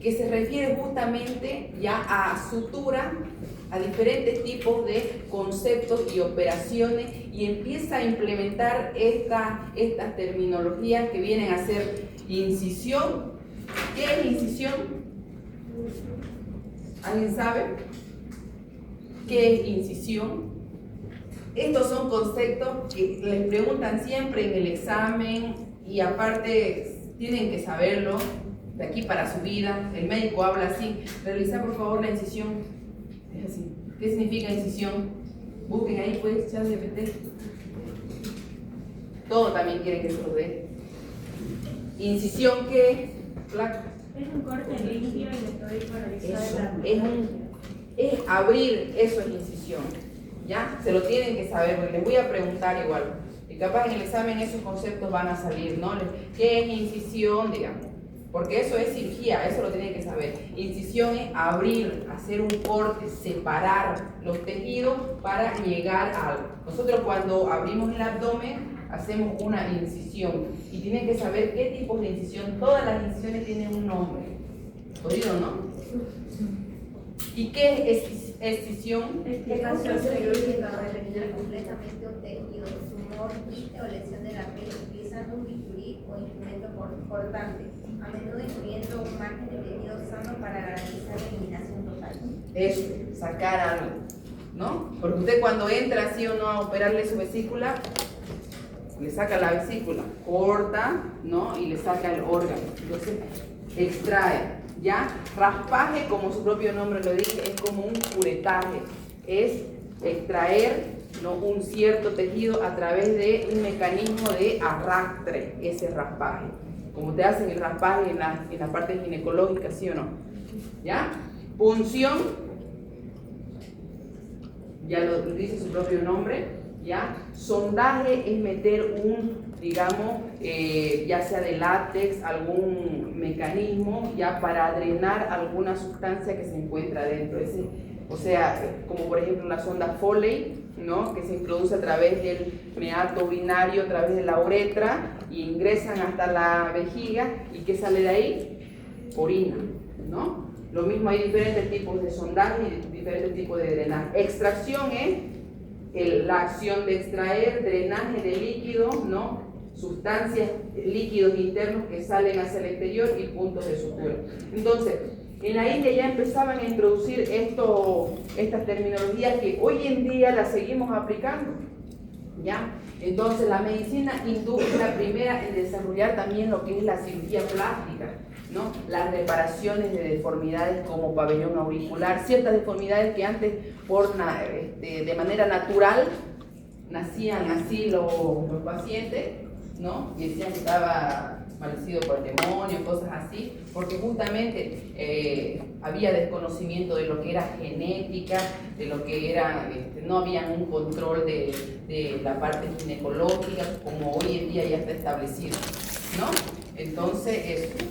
que se refiere justamente ya a sutura, a diferentes tipos de conceptos y operaciones, y empieza a implementar estas terminologías que vienen a ser incisión. ¿Qué es incisión? ¿Alguien sabe? ¿Qué es incisión? Estos son conceptos que les preguntan siempre en el examen y aparte tienen que saberlo de aquí para su vida. El médico habla así: realiza por favor la incisión. Es así. ¿Qué significa incisión? Busquen ahí pues, ChatGPT. Todo también quieren que se lo dé. Incisión, ¿qué? Flaca. Es un corte limpio y metódico realizado de la es abrir, eso es incisión. ¿Ya? Se lo tienen que saber, porque les voy a preguntar igual. Y capaz en el examen esos conceptos van a salir, ¿no? ¿Qué es incisión? Digamos. Porque eso es cirugía, eso lo tienen que saber. Incisión es abrir, hacer un corte, separar los tejidos para llegar a algo. Nosotros cuando abrimos el abdomen, hacemos una incisión. Y tienen que saber qué tipos de incisión. Todas las incisiones tienen un nombre. ¿Oído, no? ¿Y qué es excisión? Explicación quirúrgica. Para eliminar completamente un tejido, tumor, quiste o lesión de la piel, utilizando un bisturí o instrumento cortante, a menudo incluyendo un margen de tejido sano para garantizar la eliminación total. Eso, sacar algo, ¿no? Porque usted cuando entra así o no a operarle su vesícula, le saca la vesícula, corta, ¿no? Y le saca el órgano. Entonces, extrae. ¿Ya? Raspaje, como su propio nombre lo dice, es como un curetaje. Es extraer, ¿no?, un cierto tejido a través de un mecanismo de arrastre, ese raspaje. Como te hacen el raspaje en la parte ginecológica, ¿sí o no? ¿Ya? Punción, ya lo dice su propio nombre. ¿Ya? Sondaje es meter un, digamos, ya sea de látex, algún mecanismo, ya para drenar alguna sustancia que se encuentra dentro. O sea, como por ejemplo la sonda Foley, ¿no?, que se introduce a través del meato urinario, a través de la uretra, y ingresan hasta la vejiga, ¿y qué sale de ahí? Orina, ¿no? Lo mismo, hay diferentes tipos de sondaje y diferentes tipos de drenaje. Extracción es la acción de extraer, drenaje de líquidos, ¿no?, sustancias, líquidos internos que salen hacia el exterior, y puntos de sutura. Entonces, en la India ya empezaban a introducir estas terminologías que hoy en día las seguimos aplicando, ¿ya? Entonces, la medicina hindú es la primera en desarrollar también lo que es la cirugía plástica, ¿no? Las reparaciones de deformidades como pabellón auricular, ciertas deformidades que antes de manera natural nacían así los pacientes, ¿no? Y decían que estaba maldecido por el demonio, cosas así, porque justamente había desconocimiento de lo que era genética, de lo que era, no había un control de la parte ginecológica como hoy en día ya está establecido, ¿no? Entonces, eso.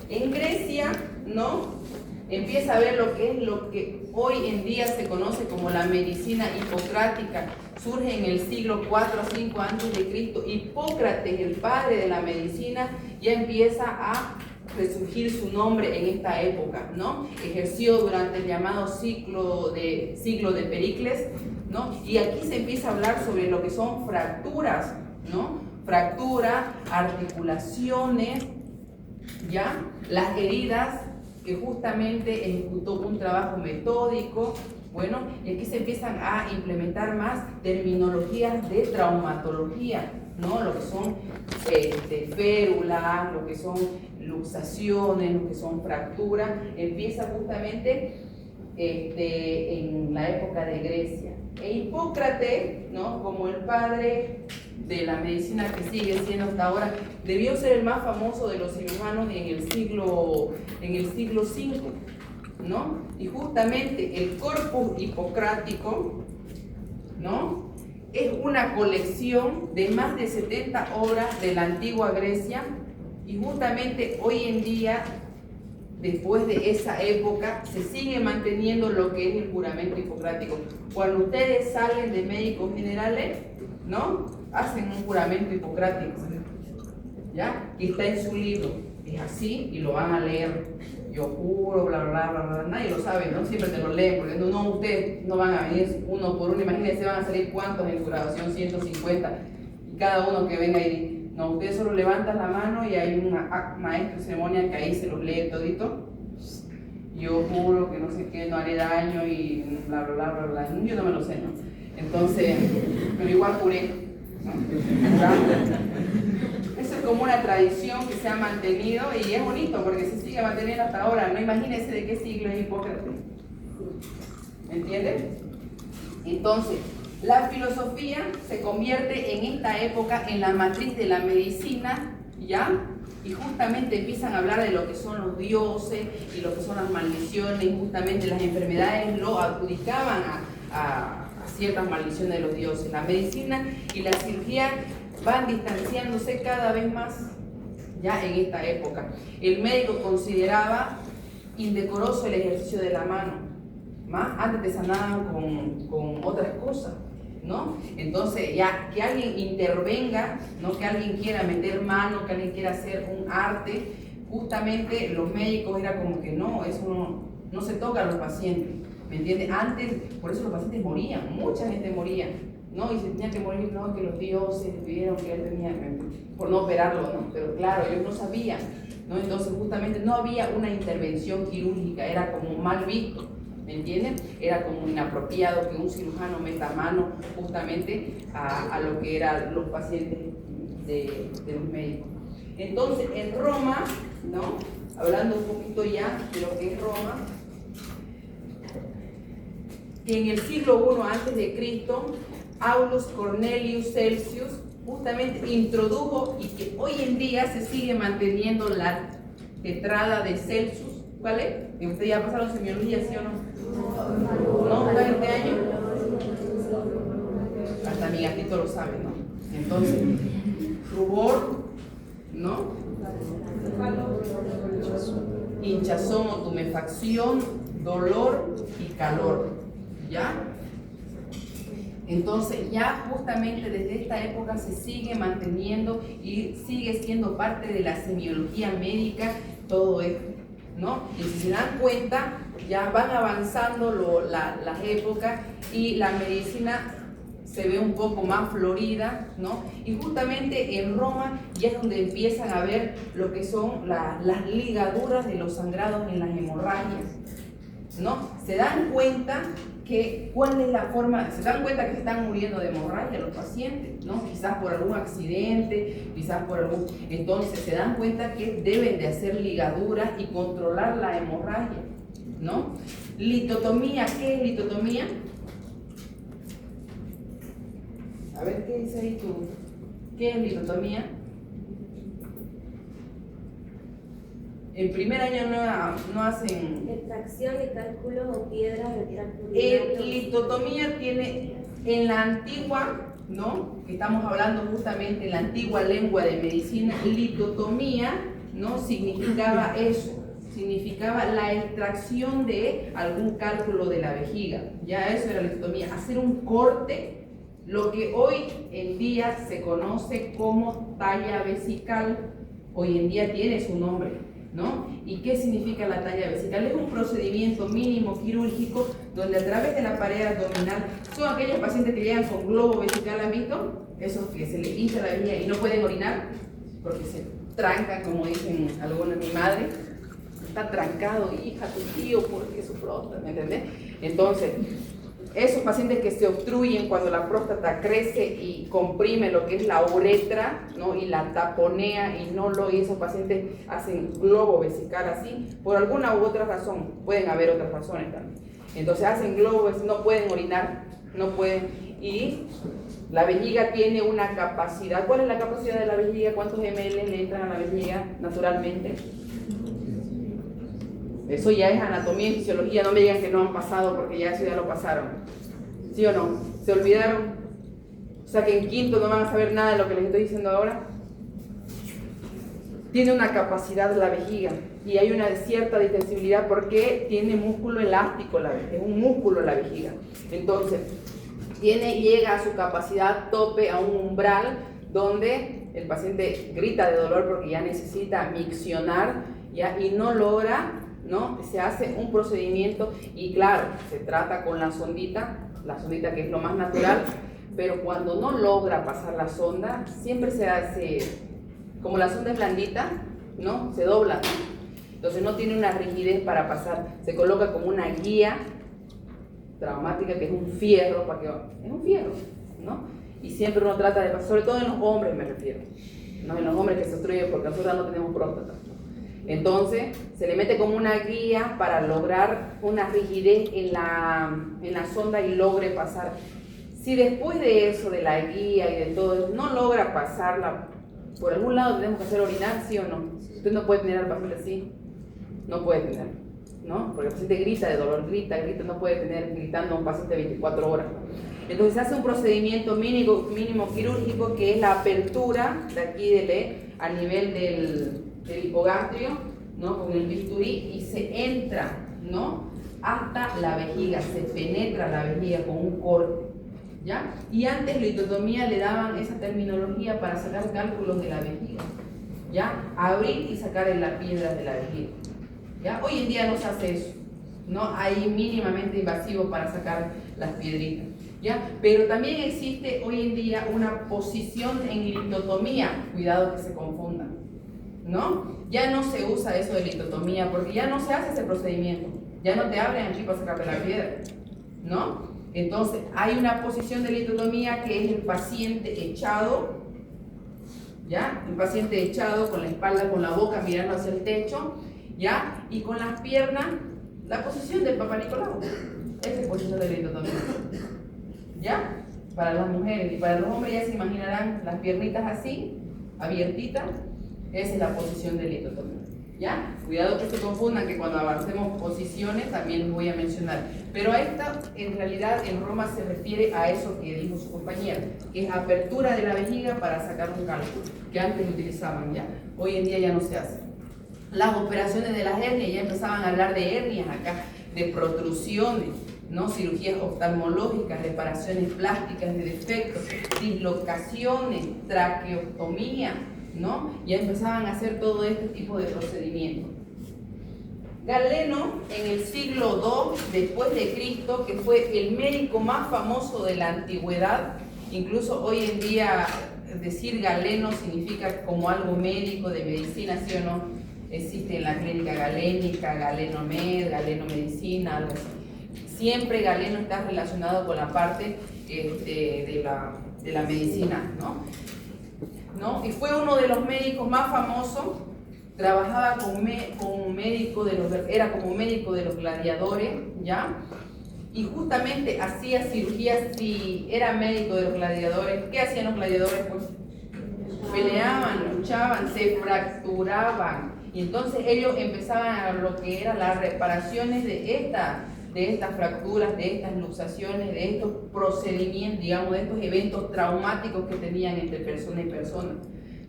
En Grecia, ¿no?, empieza a ver lo que hoy en día se conoce como la medicina hipocrática. Surge en el siglo 4 a 5 a.C. Hipócrates, el padre de la medicina, ya empieza a resurgir su nombre en esta época, ¿no? Ejerció durante el llamado siglo de Pericles, ¿no? Y aquí se empieza a hablar sobre lo que son fracturas, ¿no? Fracturas, articulaciones, ¿ya? Las heridas, que justamente ejecutó un trabajo metódico. Bueno, y aquí se empiezan a implementar más terminologías de traumatología, ¿no? Lo que son férulas, lo que son luxaciones, lo que son fracturas, empieza justamente en la época de Grecia. E Hipócrates, ¿no?, como el padre de la medicina que sigue siendo hasta ahora, debió ser el más famoso de los cirujanos en el siglo V, ¿no? Y justamente el Corpus Hipocrático, ¿no?, es una colección de más de 70 obras de la antigua Grecia, y justamente hoy en día, después de esa época, se sigue manteniendo lo que es el juramento hipocrático. Cuando ustedes salen de médicos generales, ¿no?, hacen un juramento hipocrático, ¿ya?, que está en su libro. Es así y lo van a leer. Yo juro, bla, bla, bla, bla, nadie lo sabe, ¿no? Siempre te lo leen, porque no, ustedes no van a venir uno por uno. Imagínense, van a salir cuántos en su graduación, 150, y cada uno que venga y no, ustedes solo levantan la mano y hay un maestro de ceremonia que ahí se los lee todito. Yo juro que no sé qué, no haré daño y bla, bla, bla, bla, bla. Yo no me lo sé, ¿no? Entonces, pero igual juré, ¿no? Eso es como una tradición que se ha mantenido y es bonito porque se sigue manteniendo hasta ahora. No, imagínense de qué siglo es Hipócrates. ¿Me entienden? Entonces, la filosofía se convierte en esta época en la matriz de la medicina, ¿ya? Y justamente empiezan a hablar de lo que son los dioses y lo que son las maldiciones, y justamente las enfermedades lo adjudicaban a ciertas maldiciones de los dioses. La medicina y la cirugía van distanciándose cada vez más ya en esta época. El médico consideraba indecoroso el ejercicio de la mano. Más antes te sanaban con otras cosas, ¿no? Entonces, ya que alguien intervenga, ¿no? Que alguien quiera meter mano, que alguien quiera hacer un arte, justamente los médicos era como que no, eso no se toca a los pacientes, ¿me entiendes? Antes, por eso los pacientes morían, mucha gente moría, ¿no? Y se tenía que morir, no, que los dioses vieron que él tenía, por no operarlo, ¿no? Pero claro, ellos no sabían, ¿no? Entonces justamente no había una intervención quirúrgica, era como mal visto, ¿me entienden? Era como inapropiado que un cirujano meta mano justamente a lo que eran los pacientes de los médicos. Entonces, en Roma, ¿no? Hablando un poquito ya de lo que es Roma, en el siglo I a.C., Aulus Cornelius Celsius justamente introdujo y que hoy en día se sigue manteniendo la tetrada de Celsius. ¿Cuál es? ¿Y ustedes ya pasaron semiología, sí o no? ¿No? ¿Está 20 años? Hasta mi gatito lo sabe, ¿no? Entonces, rubor, ¿no? Hinchazón o tumefacción, dolor y calor, ¿ya? Entonces ya justamente desde esta época se sigue manteniendo y sigue siendo parte de la semiología médica todo esto, ¿no? Y si se dan cuenta, ya van avanzando las épocas y la medicina se ve un poco más florida, ¿no? Y justamente en Roma ya es donde empiezan a ver lo que son las ligaduras de los sangrados en las hemorragias, ¿no? Se dan cuenta que cuál es la forma, se dan cuenta que se están muriendo de hemorragia los pacientes, ¿no? Quizás por algún accidente, quizás por algún... Entonces se dan cuenta que deben de hacer ligaduras y controlar la hemorragia, ¿no? Litotomía, ¿qué es litotomía? A ver, ¿qué dice ahí tú? ¿Qué es litotomía? En primer año no hacen... Extracción de cálculos o piedras del tracto urinario. Litotomía tiene en la antigua, ¿no? Que estamos hablando justamente en la antigua lengua de medicina, litotomía, ¿no? Significaba eso, significaba la extracción de algún cálculo de la vejiga. Ya eso era litotomía, hacer un corte, lo que hoy en día se conoce como talla vesical, hoy en día tiene su nombre, ¿no? ¿Y qué significa la talla vesical? Es un procedimiento mínimo quirúrgico donde a través de la pared abdominal, son aquellos pacientes que llegan con globo vesical, ¿han visto? Esos que se les hincha la vejiga y no pueden orinar porque se trancan, como dicen algunos, mi madre, está trancado, hija, tu tío, porque su próstata, ¿me entendés? Entonces, esos pacientes que se obstruyen cuando la próstata crece y comprime lo que es la uretra, ¿no? Y la taponea y esos pacientes hacen globo vesical así, por alguna u otra razón, pueden haber otras razones también. Entonces hacen globo, no pueden orinar, no pueden, y la vejiga tiene una capacidad. ¿Cuál es la capacidad de la vejiga? ¿Cuántos ml le entran a la vejiga naturalmente? Eso ya es anatomía y fisiología, no me digan que no han pasado porque ya eso ya lo pasaron. ¿Sí o no? ¿Se olvidaron? O sea que en quinto no van a saber nada de lo que les estoy diciendo ahora. Tiene una capacidad la vejiga y hay una cierta distensibilidad porque tiene músculo elástico la vejiga, es un músculo la vejiga. Entonces, llega a su capacidad tope, a un umbral donde el paciente grita de dolor porque ya necesita miccionar, ¿ya? Y no logra, ¿no? Se hace un procedimiento y claro, se trata con la sondita que es lo más natural, pero cuando no logra pasar la sonda, siempre se hace, como la sonda es blandita, ¿no? Se dobla, ¿no? Entonces no tiene una rigidez para pasar, se coloca como una guía traumática que es un fierro, es un fierro, ¿no? Y siempre uno trata de pasar, sobre todo en los hombres me refiero, ¿no? En los hombres que se obstruyen porque nosotros no tenemos próstata. Entonces se le mete como una guía para lograr una rigidez en la sonda y logre pasar. Si después de eso, de la guía y de todo, no logra pasarla, por algún lado tenemos que hacer orinar, ¿sí o no? Usted no puede tener al paciente así, no puede tener, ¿no? Porque el paciente grita de dolor, grita, no puede tener gritando a un paciente 24 horas. Entonces se hace un procedimiento mínimo quirúrgico que es la apertura de aquí a nivel del hipogastrio, ¿no? Con el bisturí y se entra, ¿no? Hasta la vejiga, se penetra la vejiga con un corte. ¿ya? Y antes litotomía le daban esa terminología para sacar cálculos de la vejiga, ¿ya? Abrir y sacar en las piedras de la vejiga, ¿ya? Hoy en día no se hace eso, ¿no? Hay mínimamente invasivo para sacar las piedritas, ¿ya? Pero también existe hoy en día una posición en litotomía, cuidado que se confundan, ¿no? Ya no se usa eso de litotomía porque ya no se hace ese procedimiento, ya no te abren aquí para sacarte la piedra, ¿no? Entonces hay una posición de litotomía que es el paciente echado, ¿ya? El paciente echado con la espalda, con la boca mirando hacia el techo, ¿ya? Y con las piernas, la posición del Papa Nicolau. Esa es posición de litotomía, ¿ya? Para las mujeres, y para los hombres ya se imaginarán las piernitas así, abiertitas. Esa es la posición de litotomía, ¿ya? Cuidado que se confundan, que cuando avancemos posiciones también les voy a mencionar. Pero esta, en realidad, en Roma se refiere a eso que dijo su compañera, que es apertura de la vejiga para sacar un cálculo, que antes utilizaban, ¿ya? Hoy en día ya no se hace. Las operaciones de las hernias, ya empezaban a hablar de hernias acá, de protrusiones, ¿no? Cirugías oftalmológicas, reparaciones plásticas de defectos, dislocaciones, traqueostomía, ¿no? Ya empezaban a hacer todo este tipo de procedimientos. Galeno, en el siglo II después de Cristo, que fue el médico más famoso de la antigüedad, incluso hoy en día decir Galeno significa como algo médico, de medicina, ¿sí o no? Existe en la clínica galénica, Galeno Med, Galeno Medicina, algo así. Siempre Galeno está relacionado con la parte de la medicina, ¿no? Y fue uno de los médicos más famosos. Trabajaba como médico era como médico de los gladiadores, ¿ya? Y justamente hacía cirugías. Si era médico de los gladiadores, ¿qué hacían los gladiadores? Pues peleaban, luchaban, se fracturaban. Y entonces ellos empezaban a lo que eran las reparaciones de estas fracturas, de estas luxaciones, de estos procedimientos, digamos, de estos eventos traumáticos que tenían entre persona y persona,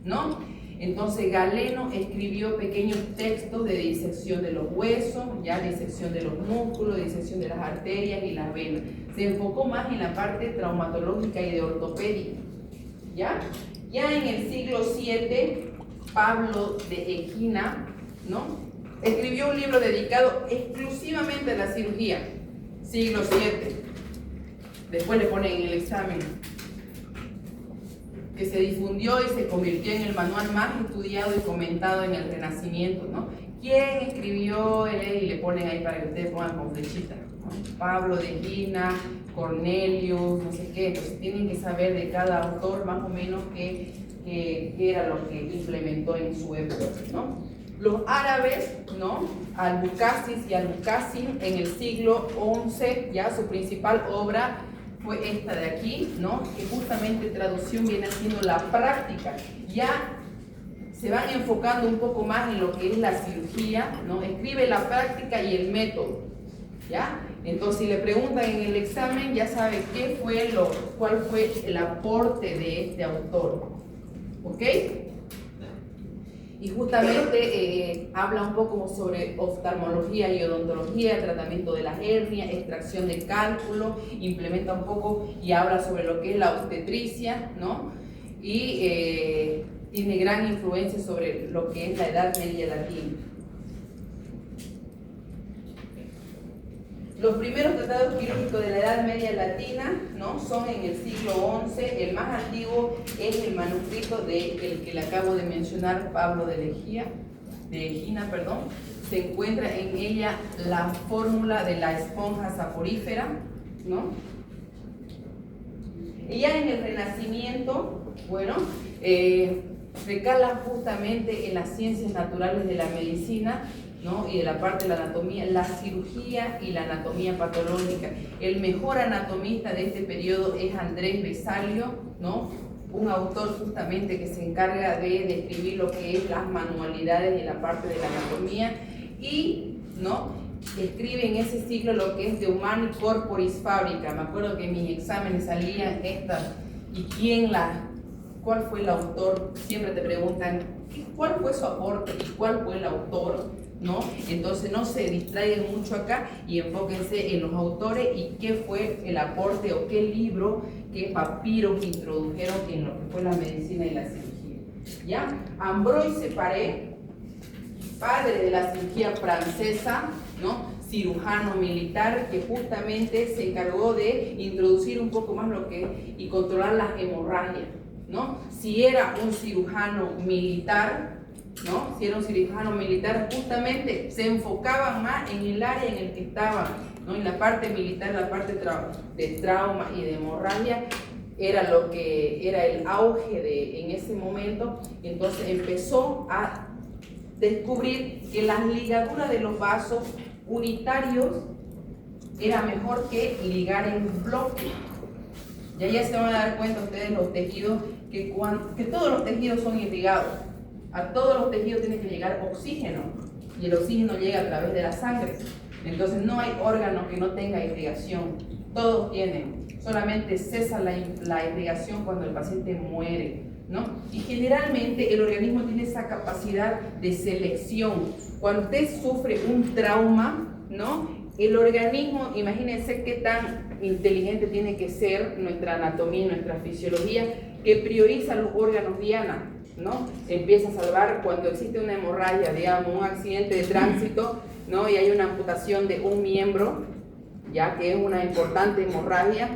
¿no? Entonces Galeno escribió pequeños textos de disección de los huesos, ya disección de los músculos, disección de las arterias y las venas. Se enfocó más en la parte traumatológica y de ortopedia, ¿ya? Ya en el siglo VII, Pablo de Egina, ¿no? Escribió un libro dedicado exclusivamente a la cirugía, siglo VII. Después le ponen en el examen, que se difundió y se convirtió en el manual más estudiado y comentado en el Renacimiento, ¿no? ¿Quién escribió? Y le ponen ahí para que ustedes pongan con flechita, ¿no? Pablo de Egina, Cornelius, no sé qué. Entonces tienen que saber de cada autor más o menos qué era lo que implementó en su época, ¿no? Los árabes, ¿no? Al-Muqasis y Al-Muqasim, en el siglo XI, ya su principal obra fue esta de aquí, ¿no? Que justamente traducción viene siendo la práctica. Ya se van enfocando un poco más en lo que es la cirugía, ¿no? Escribe la práctica y el método, ¿ya? Entonces, si le preguntan en el examen, ya sabe cuál fue el aporte de este autor, ¿ok? Y justamente habla un poco sobre oftalmología y odontología, tratamiento de las hernias, extracción de cálculo, implementa un poco y habla sobre lo que es la obstetricia, ¿no? Y tiene gran influencia sobre lo que es la Edad Media Latina. Los primeros tratados quirúrgicos de la Edad Media Latina, ¿no? Son en el siglo XI. El más antiguo es el manuscrito del que le acabo de mencionar, Pablo de Egina. Se encuentra en ella la fórmula de la esponja saporífera, ¿no? Y ya en el Renacimiento, bueno, recala justamente en las ciencias naturales de la medicina, ¿no? Y de la parte de la anatomía, la cirugía y la anatomía patológica. El mejor anatomista de este periodo es Andrés Vesalio, ¿no? Un autor justamente que se encarga de describir lo que es las manualidades y la parte de la anatomía, y, ¿no? Escribe en ese siglo lo que es De Humani Corporis Fabrica. Me acuerdo que en mis exámenes salían estas, y cuál fue el autor. Siempre te preguntan cuál fue su aporte y cuál fue el autor, ¿no? Entonces no se distraigan mucho acá y enfóquense en los autores y qué fue el aporte o qué libro que papiros introdujeron en lo que fue la medicina y la cirugía. ¿Ya? Ambroise Paré, padre de la cirugía francesa, ¿no? Cirujano militar que justamente se encargó de introducir un poco más y controlar las hemorragias, ¿no? Si era un cirujano militar, ¿no? Si era un cirujano militar, justamente se enfocaban más en el área en el que estaban, ¿no? En la parte militar, la parte de trauma y de hemorragia, era lo que era el auge en ese momento. Entonces empezó a descubrir que las ligaduras de los vasos unitarios era mejor que ligar en bloque. Y ahí ya se van a dar cuenta ustedes los tejidos, que todos los tejidos son irrigados. A todos los tejidos tiene que llegar oxígeno, y el oxígeno llega a través de la sangre. Entonces no hay órgano que no tenga irrigación, todos tienen. Solamente cesa la irrigación cuando el paciente muere, ¿no? Y generalmente el organismo tiene esa capacidad de selección. Cuando usted sufre un trauma, ¿no? El organismo, imagínense qué tan inteligente tiene que ser nuestra anatomía y nuestra fisiología, que prioriza los órganos diana, ¿no? Empieza a salvar cuando existe una hemorragia, digamos, un accidente de tránsito, ¿no? Y hay una amputación de un miembro, ya que es una importante hemorragia,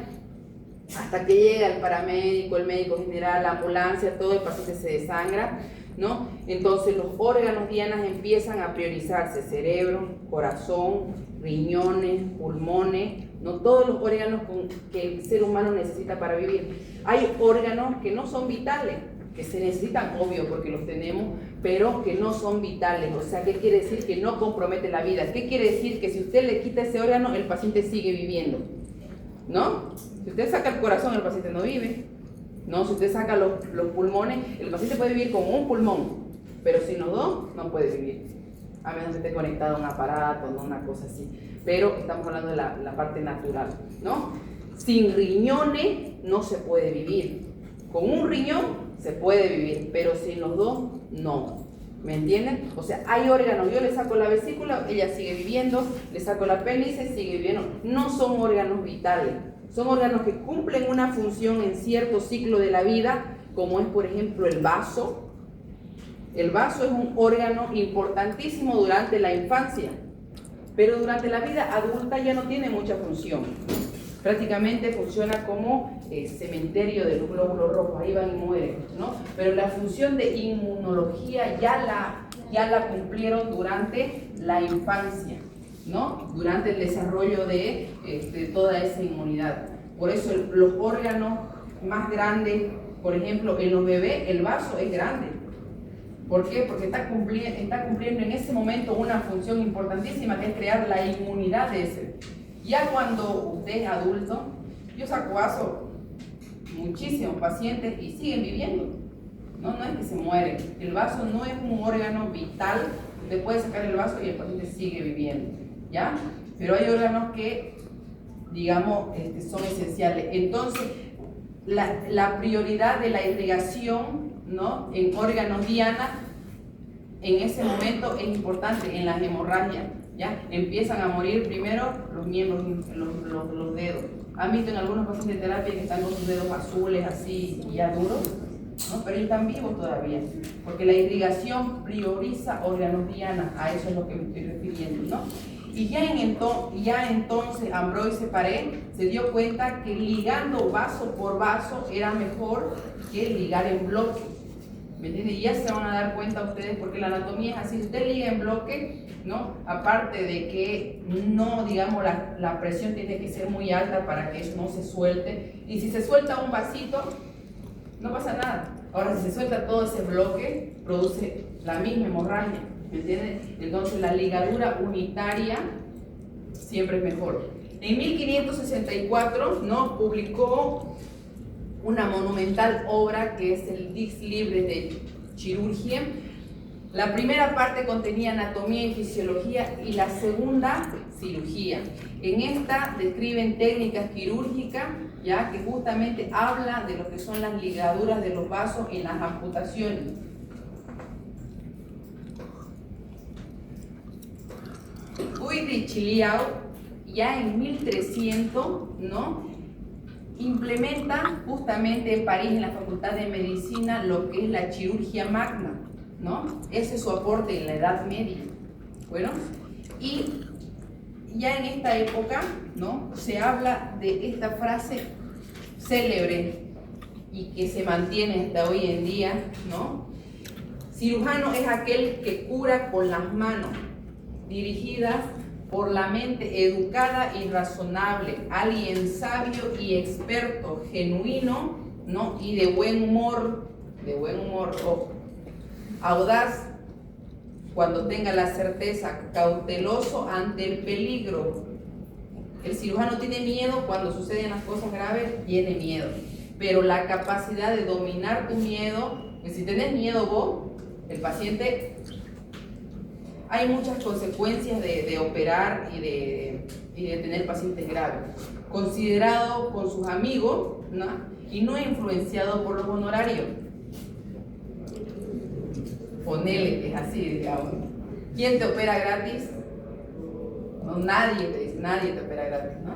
hasta que llega el paramédico, el médico general, la ambulancia, todo el paciente se desangra, ¿no? Entonces los órganos dianas empiezan a priorizarse: cerebro, corazón, riñones, pulmones, ¿no? Todos los órganos que el ser humano necesita para vivir. Hay órganos que no son vitales, que se necesitan, obvio, porque los tenemos, pero que no son vitales. O sea, ¿qué quiere decir? Que no compromete la vida. ¿Qué quiere decir? Que si usted le quita ese órgano, el paciente sigue viviendo, ¿no? Si usted saca el corazón, el paciente no vive, ¿no? Si usted saca los pulmones, el paciente puede vivir con un pulmón, pero sin los dos no puede vivir, a menos que esté conectado a un aparato, no una cosa así. Pero estamos hablando de la parte natural, ¿no? Sin riñones no se puede vivir. Con un riñón se puede vivir, pero sin los dos no. ¿Me entienden? O sea, hay órganos, yo le saco la vesícula, ella sigue viviendo, le saco la apéndice, sigue viviendo. No son órganos vitales, son órganos que cumplen una función en cierto ciclo de la vida, como es, por ejemplo, el vaso. El vaso es un órgano importantísimo durante la infancia, pero durante la vida adulta ya no tiene mucha función. Prácticamente funciona como cementerio de los glóbulos rojos, ahí van y mueren, ¿no? Pero la función de inmunología ya la cumplieron durante la infancia, ¿no? Durante el desarrollo de toda esa inmunidad. Por eso los órganos más grandes, por ejemplo, en los bebés, el vaso es grande. ¿Por qué? Porque está cumpliendo en ese momento una función importantísima, que es crear la inmunidad de ese. Ya cuando usted es adulto, yo saco vaso, muchísimos pacientes, y siguen viviendo. No es que se mueren. El vaso no es un órgano vital. Usted puede sacar el vaso y el paciente sigue viviendo, ¿ya? Pero hay órganos que, digamos, son esenciales. Entonces, la prioridad de la irrigación, ¿no?, en órganos diana, en ese momento es importante, en las hemorragias. ¿Ya? Empiezan a morir primero los miembros, los dedos. ¿Han visto en algunos pacientes de terapia que están con sus dedos azules, así, y ya duros? ¿No? Pero ellos están vivos todavía, porque la irrigación prioriza órganos diana, a eso es lo que me estoy refiriendo, ¿no? Y ya entonces Ambroise Paré se dio cuenta que ligando vaso por vaso era mejor que ligar en bloque. ¿Me entiendes? Y ya se van a dar cuenta ustedes, porque la anatomía es así. Si usted liga en bloque, ¿no? Aparte de que no, digamos, la presión tiene que ser muy alta para que eso no se suelte. Y si se suelta un vasito, no pasa nada. Ahora, si se suelta todo ese bloque, produce la misma hemorragia. ¿Me entiendes? Entonces, la ligadura unitaria siempre es mejor. En 1564, ¿no?, publicó una monumental obra que es el Dix Libre de Chirurgia. La primera parte contenía anatomía y fisiología, y la segunda, cirugía. En esta describen técnicas quirúrgicas, ya que justamente habla de lo que son las ligaduras de los vasos en las amputaciones. Guy de Chiliau, ya en 1300, ¿no?, implementan justamente en París, en la Facultad de Medicina, lo que es la chirurgia magna, ¿no? Ese es su aporte en la Edad Media. Bueno, y ya en esta época, ¿no?, se habla de esta frase célebre y que se mantiene hasta hoy en día, ¿no? Cirujano es aquel que cura con las manos, dirigidas por la mente educada y razonable, alguien sabio y experto, genuino, ¿no?, y de buen humor, ojo, audaz cuando tenga la certeza, cauteloso ante el peligro. El cirujano tiene miedo cuando suceden las cosas graves, tiene miedo, pero la capacidad de dominar tu miedo, pues si tenés miedo vos, el paciente, hay muchas consecuencias de operar y de tener pacientes graves. Considerado con sus amigos, ¿no?, y no influenciado por los honorarios. Ponele que es así, digamos. ¿Quién te opera gratis? No, nadie te dice, nadie te opera gratis, ¿no?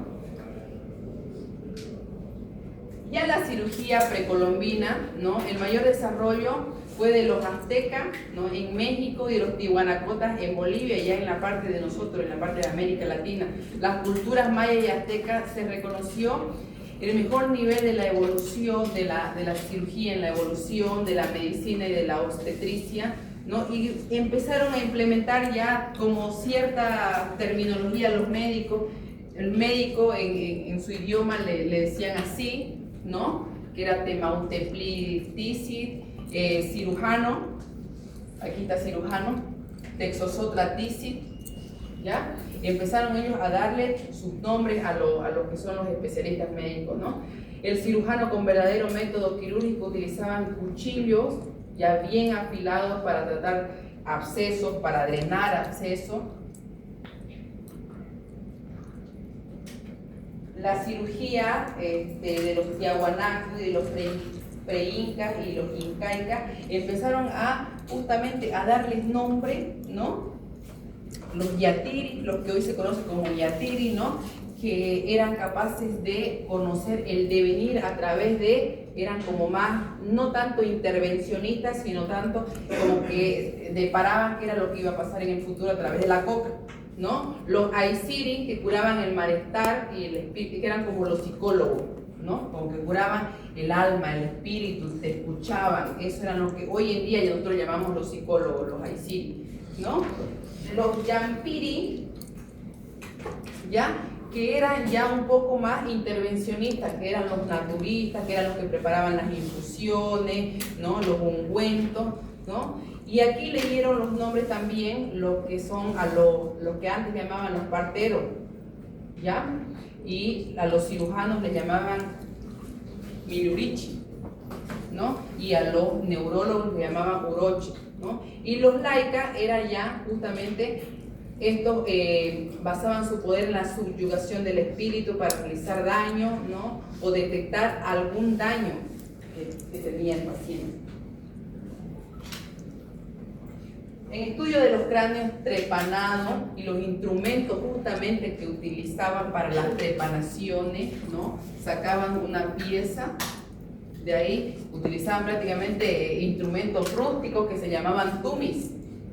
Ya la cirugía precolombina, ¿no?, el mayor desarrollo fue de los aztecas, ¿no?, en México, y de los tihuanacotas en Bolivia, ya en la parte de nosotros, en la parte de América Latina. Las culturas maya y aztecas se reconoció el mejor nivel de la evolución de la cirugía, en la evolución de la medicina y de la obstetricia, ¿no? Y empezaron a implementar ya como cierta terminología los médicos. El médico en su idioma le decían así, ¿no?, que era Temauteplitisit, cirujano, aquí está cirujano, Texosotlatisit, ¿ya? Empezaron ellos a darle sus nombres a los que son los especialistas médicos, ¿no? El cirujano con verdadero método quirúrgico utilizaban cuchillos ya bien afilados para tratar abscesos, para drenar abscesos. La cirugía de los tiahuanacos, de los preincas y los incaicas empezaron justamente a darles nombre, ¿no? Los yatiri, los que hoy se conocen como yatiri, ¿no?, que eran capaces de conocer el devenir a través de, eran como más, no tanto intervencionistas, sino tanto como que deparaban qué era lo que iba a pasar en el futuro a través de la coca, ¿no? Los aisirin, que curaban el malestar y el espíritu, que eran como los psicólogos, ¿no?, como que curaban el alma, el espíritu, te escuchaban. Eso eran lo que hoy en día nosotros llamamos los psicólogos, los aisirin, ¿no? Los yampiri, ¿ya?, que eran ya un poco más intervencionistas, que eran los naturistas, que eran los que preparaban las infusiones, ¿no?, los ungüentos, ¿no? Y aquí le dieron los nombres también, los que son a los que antes llamaban los parteros, ¿ya? Y a los cirujanos les llamaban milurichi, ¿no? Y a los neurólogos les llamaban urochi, ¿no? Y los laicas eran ya justamente estos, basaban su poder en la subyugación del espíritu para realizar daño, ¿no?, o detectar algún daño que tenía el paciente. En estudio de los cráneos trepanados y los instrumentos justamente que utilizaban para las trepanaciones, ¿no?, sacaban una pieza. De ahí utilizaban prácticamente instrumentos rústicos que se llamaban tumis,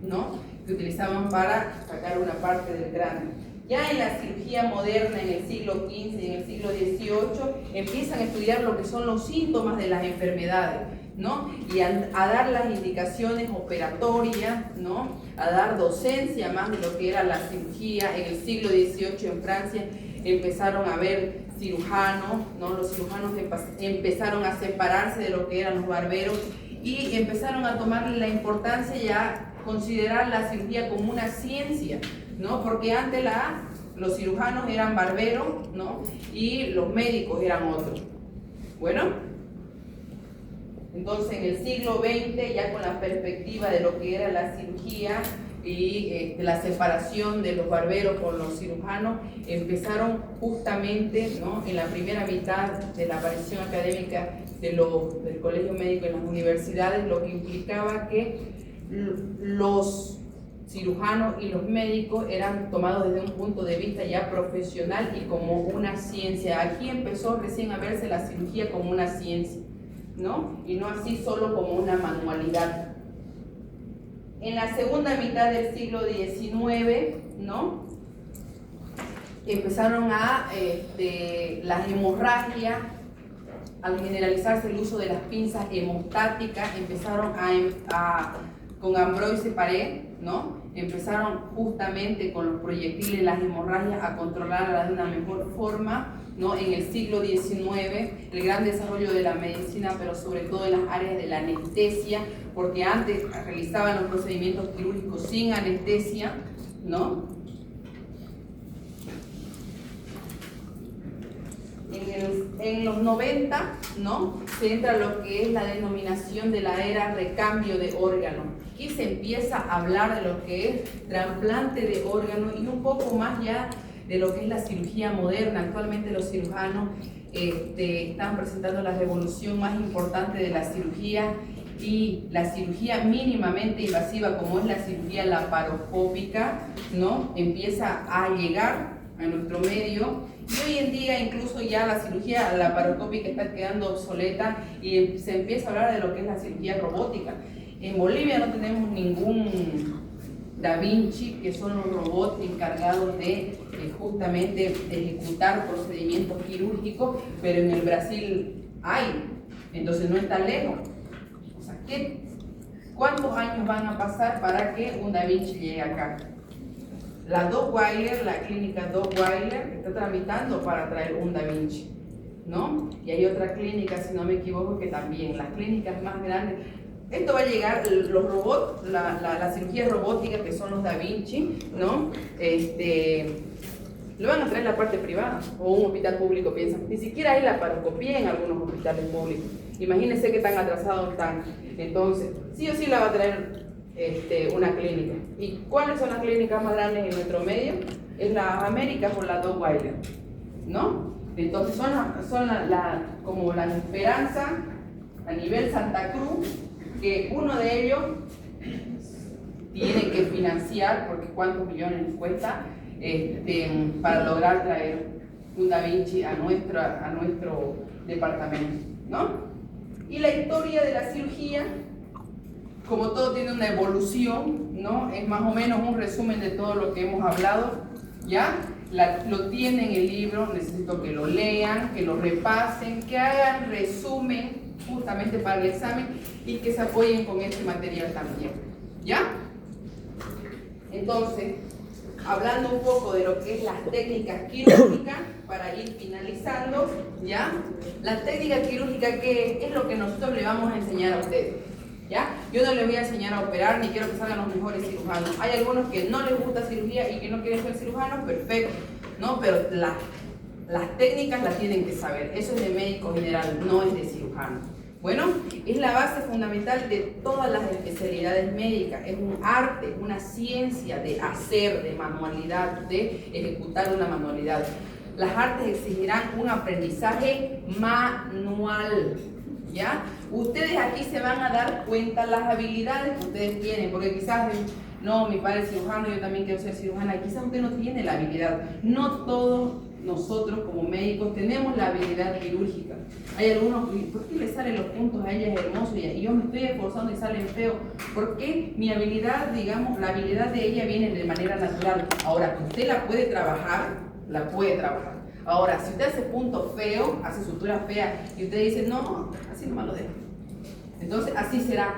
¿no?, que utilizaban para sacar una parte del cráneo. Ya en la cirugía moderna, en el siglo XV y en el siglo XVIII, empiezan a estudiar lo que son los síntomas de las enfermedades, ¿no?, y a dar las indicaciones operatorias, ¿no?, a dar docencia más de lo que era la cirugía. En el siglo XVIII en Francia empezaron a ver cirujanos, ¿no? Los cirujanos empezaron a separarse de lo que eran los barberos y empezaron a tomarle la importancia y a considerar la cirugía como una ciencia, ¿no? Porque antes los cirujanos eran barberos, ¿no?, y los médicos eran otros. Bueno, entonces en el siglo XX, ya con la perspectiva de lo que era la cirugía y la separación de los barberos con los cirujanos, empezaron justamente, ¿no?, en la primera mitad de la aparición académica del Colegio Médico en las universidades, lo que implicaba que los cirujanos y los médicos eran tomados desde un punto de vista ya profesional y como una ciencia. Aquí empezó recién a verse la cirugía como una ciencia, ¿no? Y no así solo como una manualidad. En la segunda mitad del siglo XIX, ¿no? Empezaron a las hemorragias, al generalizarse el uso de las pinzas hemostáticas, empezaron con Ambroise Paré, ¿no? Empezaron justamente con los proyectiles, las hemorragias, a controlarlas de una mejor forma, ¿no? En el siglo XIX, el gran desarrollo de la medicina, pero sobre todo en las áreas de la anestesia, porque antes realizaban los procedimientos quirúrgicos sin anestesia, ¿no? En los 90, ¿no? Se entra lo que es la denominación de la era recambio de órganos. Aquí se empieza a hablar de lo que es trasplante de órganos y un poco más ya de lo que es la cirugía moderna. Actualmente los cirujanos están presentando la revolución más importante de la cirugía, y la cirugía mínimamente invasiva, como es la cirugía laparoscópica, ¿no? Empieza a llegar a nuestro medio, y hoy en día incluso ya la cirugía laparoscópica está quedando obsoleta y se empieza a hablar de lo que es la cirugía robótica. En Bolivia no tenemos ningún Da Vinci, que son los robots encargados de justamente ejecutar procedimientos quirúrgicos, pero en el Brasil hay, entonces no está lejos. O sea, ¿cuántos años van a pasar para que un Da Vinci llegue acá? La Dockweiler, la clínica Dockweiler, está tramitando para traer un Da Vinci, ¿no? Y hay otra clínica, si no me equivoco, que también, las clínicas más grandes. Esto va a llegar, los robots, la cirugía robótica, que son los Da Vinci, ¿no? Lo van a traer en la parte privada o un hospital público, piensan. Ni siquiera hay laparoscopía en algunos hospitales públicos. Imagínense qué tan atrasados están. Entonces, sí o sí la va a traer una clínica. ¿Y cuáles son las clínicas más grandes en nuestro medio? Es la América por la Dockweiler, ¿no? Entonces son como la esperanza a nivel Santa Cruz, que uno de ellos tiene que financiar, porque cuántos millones cuesta, para lograr traer un Da Vinci a nuestro departamento, ¿no? Y la historia de la cirugía, como todo tiene una evolución, ¿no? Es más o menos un resumen de todo lo que hemos hablado, ¿ya? Lo tienen en el libro, necesito que lo lean, que lo repasen, que hagan resumen justamente para el examen y que se apoyen con este material también, ¿ya? Entonces, hablando un poco de lo que es las técnicas quirúrgicas, para ir finalizando, ¿ya? La técnica quirúrgica, ¿qué es lo que nosotros le vamos a enseñar a ustedes? ¿Ya? Yo no les voy a enseñar a operar, ni quiero que salgan los mejores cirujanos. Hay algunos que no les gusta cirugía y que no quieren ser cirujanos, perfecto, ¿no? Pero las técnicas las tienen que saber. Eso es de médico general, no es de cirujano. Bueno, es la base fundamental de todas las especialidades médicas. Es un arte, una ciencia de hacer, de manualidad, de ejecutar una manualidad. Las artes exigirán un aprendizaje manual, ¿ya? Ustedes aquí se van a dar cuenta las habilidades que ustedes tienen, porque quizás, no, mi padre es cirujano, yo también quiero ser cirujana, quizás usted no tiene la habilidad. No todos nosotros como médicos tenemos la habilidad quirúrgica. Hay algunos, ¿por qué le salen los puntos a ella es hermoso y yo me estoy esforzando y salen feos? Porque mi habilidad, digamos, la habilidad de ella viene de manera natural. Ahora, que usted la puede trabajar, la puede trabajar. Ahora, si usted hace puntos feos, hace sutura fea y usted dice, no, así nomás lo dejo. Entonces, así será,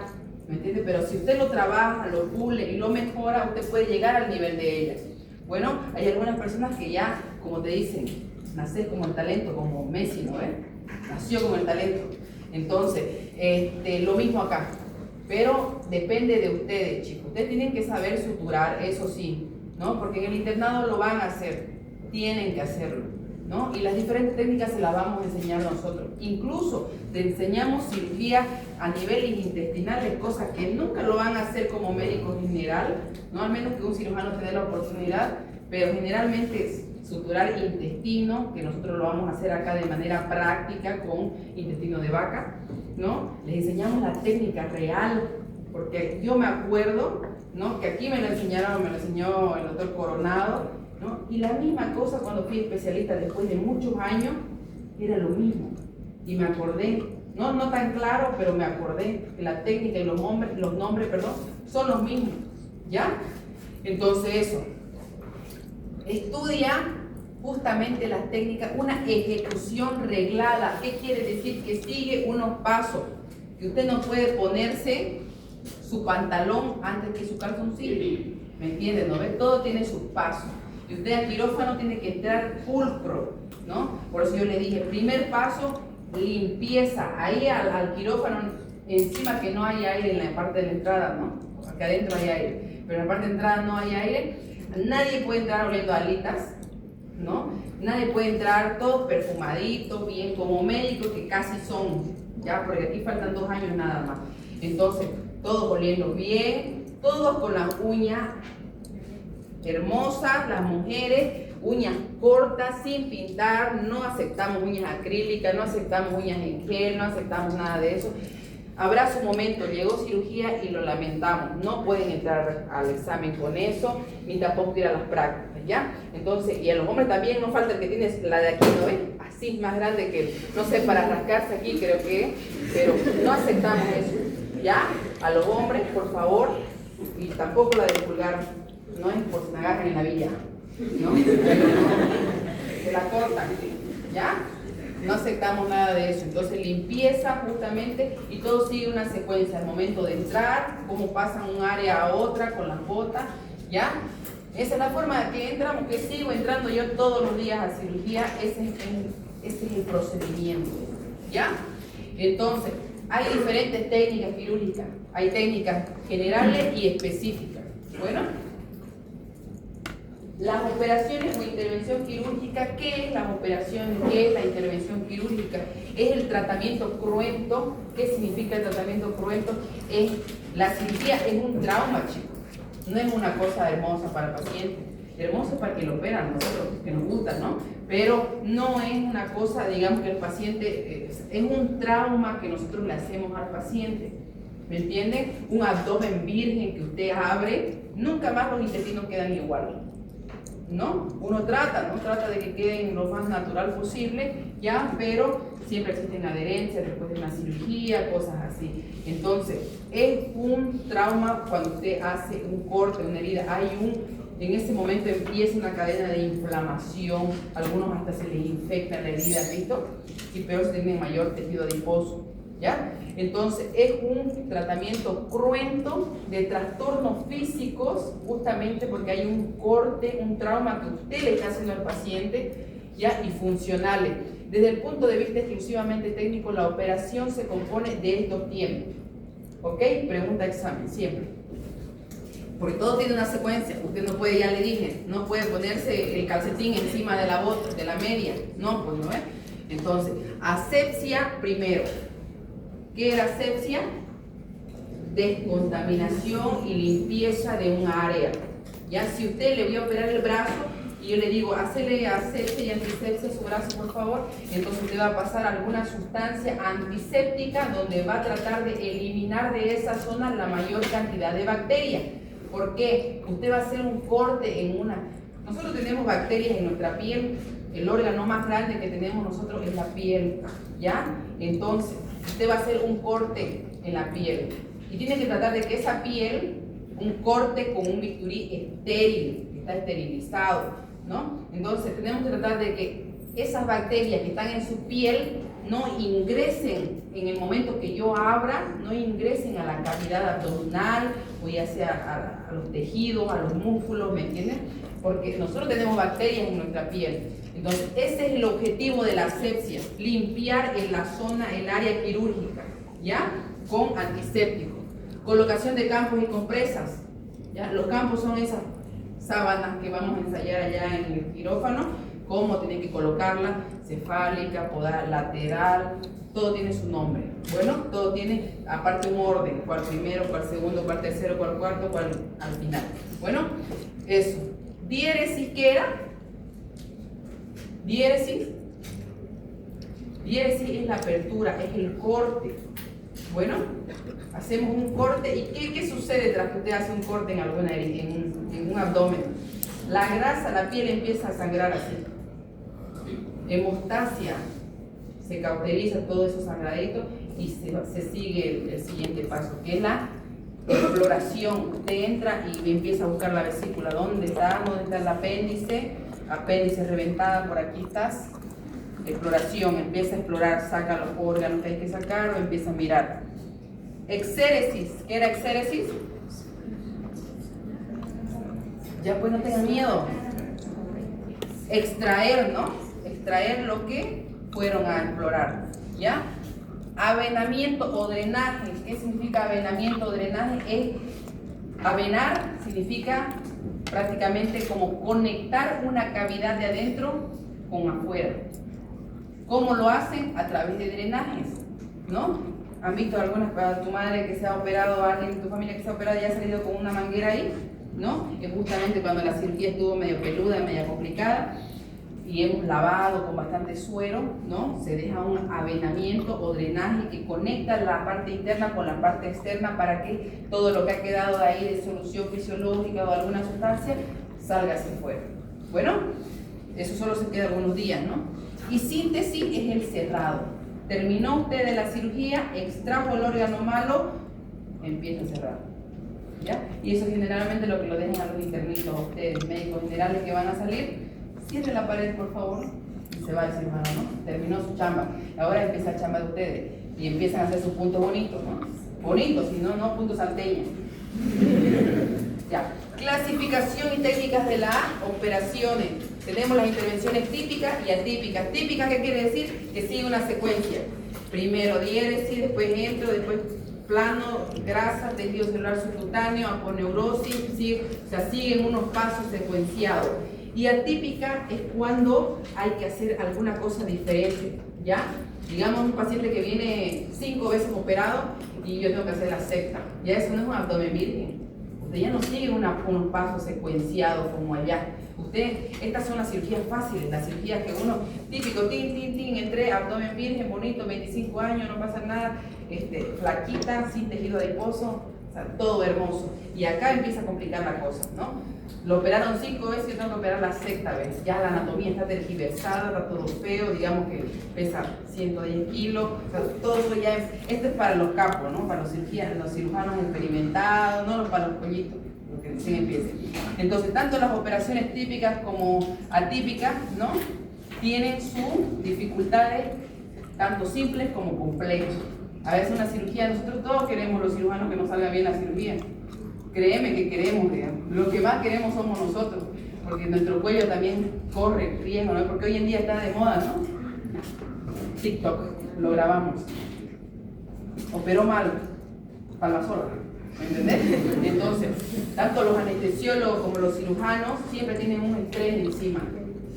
¿me entiende? Pero si usted lo trabaja, lo pule y lo mejora, usted puede llegar al nivel de ella. Bueno, hay algunas personas que ya, como te dicen, nacer como el talento, como Messi, ¿no? Nació como el talento. Entonces, lo mismo acá. Pero depende de ustedes, chicos. Ustedes tienen que saber suturar, eso sí, ¿no? Porque en el internado lo van a hacer. Tienen que hacerlo, ¿no? Y las diferentes técnicas se las vamos a enseñar nosotros. Incluso te enseñamos cirugía a niveles intestinales, cosas que nunca lo van a hacer como médico general, ¿no? Al menos que un cirujano te dé la oportunidad, pero generalmente es suturar intestino, que nosotros lo vamos a hacer acá de manera práctica con intestino de vaca, ¿no? Les enseñamos la técnica real porque yo me acuerdo, ¿no? Que aquí me lo enseñó el doctor Coronado, ¿no? Y la misma cosa cuando fui especialista después de muchos años, era lo mismo. Y me acordé, no tan claro, pero me acordé que la técnica y los nombres, son los mismos, ¿ya? Entonces eso, estudia justamente las técnicas, una ejecución reglada. ¿Qué quiere decir? Que sigue unos pasos, que usted no puede ponerse su pantalón antes que su calzoncillo, ¿me entiende? ¿No ve? Todo tiene sus pasos. Y usted al quirófano tiene que entrar pulcro, ¿no? Por eso yo le dije, primer paso, limpieza. Ahí al quirófano, encima que no hay aire en la parte de la entrada, ¿no? Porque adentro hay aire, pero en la parte de entrada no hay aire. Nadie puede entrar oliendo alitas, ¿no? Nadie puede entrar todos perfumaditos, bien como médicos que casi son, ya, porque aquí faltan 2 años nada más. Entonces, todos oliendo bien, todos con las uñas hermosas, las mujeres, uñas cortas, sin pintar, no aceptamos uñas acrílicas, no aceptamos uñas en gel, no aceptamos nada de eso. Habrá su momento, llegó cirugía y lo lamentamos, no pueden entrar al examen con eso, ni tampoco ir a las prácticas, ¿ya? Entonces, y a los hombres también no falta el que tiene la de aquí, ¿no ven? Así, más grande que, no sé, para rascarse aquí creo que, pero no aceptamos eso, ¿ya? A los hombres, por favor, y tampoco la del pulgar, no es por si me agarran en la villa, ¿no? Se la cortan, ¿ya? No aceptamos nada de eso. Entonces limpieza justamente y todo sigue una secuencia. Al momento de entrar, cómo pasan un área a otra con las botas, ¿ya? Esa es la forma de que entramos, que sigo entrando yo todos los días a cirugía. Ese es el procedimiento, ¿ya? Entonces, hay diferentes técnicas quirúrgicas. Hay técnicas generales y específicas. Bueno, las operaciones o intervención quirúrgica, ¿qué es las operaciones? ¿Qué es la intervención quirúrgica? Es el tratamiento cruento. ¿Qué significa el tratamiento cruento? La cirugía es un trauma, chicos. No es una cosa hermosa para el paciente. Hermoso para que lo operan, nosotros que nos gusta, ¿no? Pero no es una cosa, digamos, que el paciente, es un trauma que nosotros le hacemos al paciente. ¿Me entienden? Un abdomen virgen que usted abre, nunca más los intestinos quedan igual. ¿No? Uno trata de que queden lo más natural posible, ya, pero siempre existen adherencias después de una cirugía, cosas así. Entonces, es un trauma cuando usted hace un corte, una herida, en ese momento empieza una cadena de inflamación, algunos hasta se les infecta la herida, ¿visto? Y peor si tienen mayor tejido adiposo, ¿ya? Entonces, es un tratamiento cruento de trastornos físicos, justamente porque hay un corte, un trauma que usted le está haciendo al paciente, ¿ya? Y funcionales. Desde el punto de vista exclusivamente técnico, la operación se compone de estos tiempos. ¿Ok? Pregunta examen, siempre. Porque todo tiene una secuencia. Usted no puede, ya le dije, no puede ponerse el calcetín encima de la bota, de la media. No, pues no es. Entonces, asepsia primero. ¿Qué era asepsia? Descontaminación y limpieza de un área. Ya, si usted le voy a operar el brazo y yo le digo, hacele asepsia y antisepsia a su brazo, por favor, entonces usted va a pasar alguna sustancia antiséptica donde va a tratar de eliminar de esa zona la mayor cantidad de bacterias. ¿Por qué? Usted va a hacer un corte en una... Nosotros tenemos bacterias en nuestra piel. El órgano más grande que tenemos nosotros es la piel, ¿ya? Entonces, usted va a hacer un corte en la piel y tiene que tratar de que esa piel, un corte con un bisturí estéril, que está esterilizado, ¿no? Entonces, tenemos que tratar de que esas bacterias que están en su piel no ingresen en el momento que yo abra, no ingresen a la cavidad abdominal o ya sea a los tejidos, a los músculos, ¿me entienden? Porque nosotros tenemos bacterias en nuestra piel. Entonces, ese es el objetivo de la asepsia, limpiar en la zona, el área quirúrgica, ¿ya? Con antisépticos. Colocación de campos y compresas, ¿ya? Los campos son esas sábanas que vamos a ensayar allá en el quirófano, cómo tienen que colocarla, cefálica, podal, lateral, todo tiene su nombre. Bueno, todo tiene aparte un orden, cuál primero, cuál segundo, cuál tercero, cuál cuarto, cuál al final. Bueno, eso. Diéresis, ¿qué era? Diéresis es la apertura, es el corte. Bueno, hacemos un corte. ¿Y qué sucede tras que usted hace un corte en alguna herida, en un abdomen? La grasa, la piel empieza a sangrar así. Hemostasia, se cauteriza todo eso sangradito y se sigue el siguiente paso, que es la exploración. Usted entra y empieza a buscar la vesícula. ¿Dónde está? ¿Dónde está el apéndice? Apéndice reventada, por aquí estás. Exploración, empieza a explorar, saca los órganos que hay que sacar o empieza a mirar. Exéresis, ¿qué era exéresis? Ya pues no tengan miedo. Extraer, ¿no? Extraer lo que fueron a explorar, ¿ya? Avenamiento o drenaje. ¿Qué significa avenamiento o drenaje? Avenar significa prácticamente como conectar una cavidad de adentro con afuera. ¿Cómo lo hacen? A través de drenajes, ¿no? ¿Han visto algunas, para tu madre que se ha operado, alguien en tu familia que se ha operado y ha salido con una manguera ahí? ¿No? Que justamente cuando la cirugía estuvo medio peluda, medio complicada, y hemos lavado con bastante suero, ¿no? Se deja un avenamiento o drenaje que conecta la parte interna con la parte externa para que todo lo que ha quedado de ahí de solución fisiológica o alguna sustancia salga hacia afuera. Bueno, eso solo se queda algunos días, ¿no? Y síntesis es el cerrado. Terminó usted de la cirugía, extrajo el órgano malo, empieza a cerrar, ¿ya? Y eso generalmente lo que lo dejan a los internitos, a ustedes, médicos generales que van a salir. Cierre la pared, por favor, y se va el cirujano, ¿no? Terminó su chamba. Ahora empieza la chamba de ustedes y empiezan a hacer sus puntos bonitos, ¿no? Bonitos, si no, no puntos salteños. Ya. Clasificación y técnicas de las operaciones. Tenemos las intervenciones típicas y atípicas. Típicas, ¿qué quiere decir? Que sigue una secuencia. Primero diéresis, después entro, después plano, grasa, tejido celular subcutáneo, aponeurosis, o sea, siguen unos pasos secuenciados. Y atípica es cuando hay que hacer alguna cosa diferente, ¿ya? Digamos un paciente que viene 5 veces operado y yo tengo que hacer la sexta. Ya eso no es un abdomen virgen. Usted ya no sigue unos pasos secuenciados como allá. Estas son las cirugías fáciles, las cirugías que uno, típico, entré, abdomen virgen, bonito, 25 años, no pasa nada, flaquita, sin tejido adiposo, o sea, todo hermoso. Y acá empieza a complicar la cosa, ¿no? Lo operaron 5 veces y yo tengo que operar la sexta vez. Ya la anatomía está tergiversada, está todo feo, digamos que pesa 110 kilos. O sea, todo eso ya es, esto es para los capos, ¿no? Para los cirujanos experimentados, no para los pollitos, porque recién empiecen. Entonces, tanto las operaciones típicas como atípicas, ¿no? Tienen sus dificultades, tanto simples como complejas. A veces una cirugía, nosotros todos queremos los cirujanos que nos salga bien la cirugía. Créeme que queremos, digamos. Lo que más queremos somos nosotros, porque nuestro cuello también corre riesgo, ¿no? Porque hoy en día está de moda, ¿no? TikTok, lo grabamos. Operó mal, para la sola, ¿me entendés? Entonces, tanto los anestesiólogos como los cirujanos siempre tienen un estrés encima,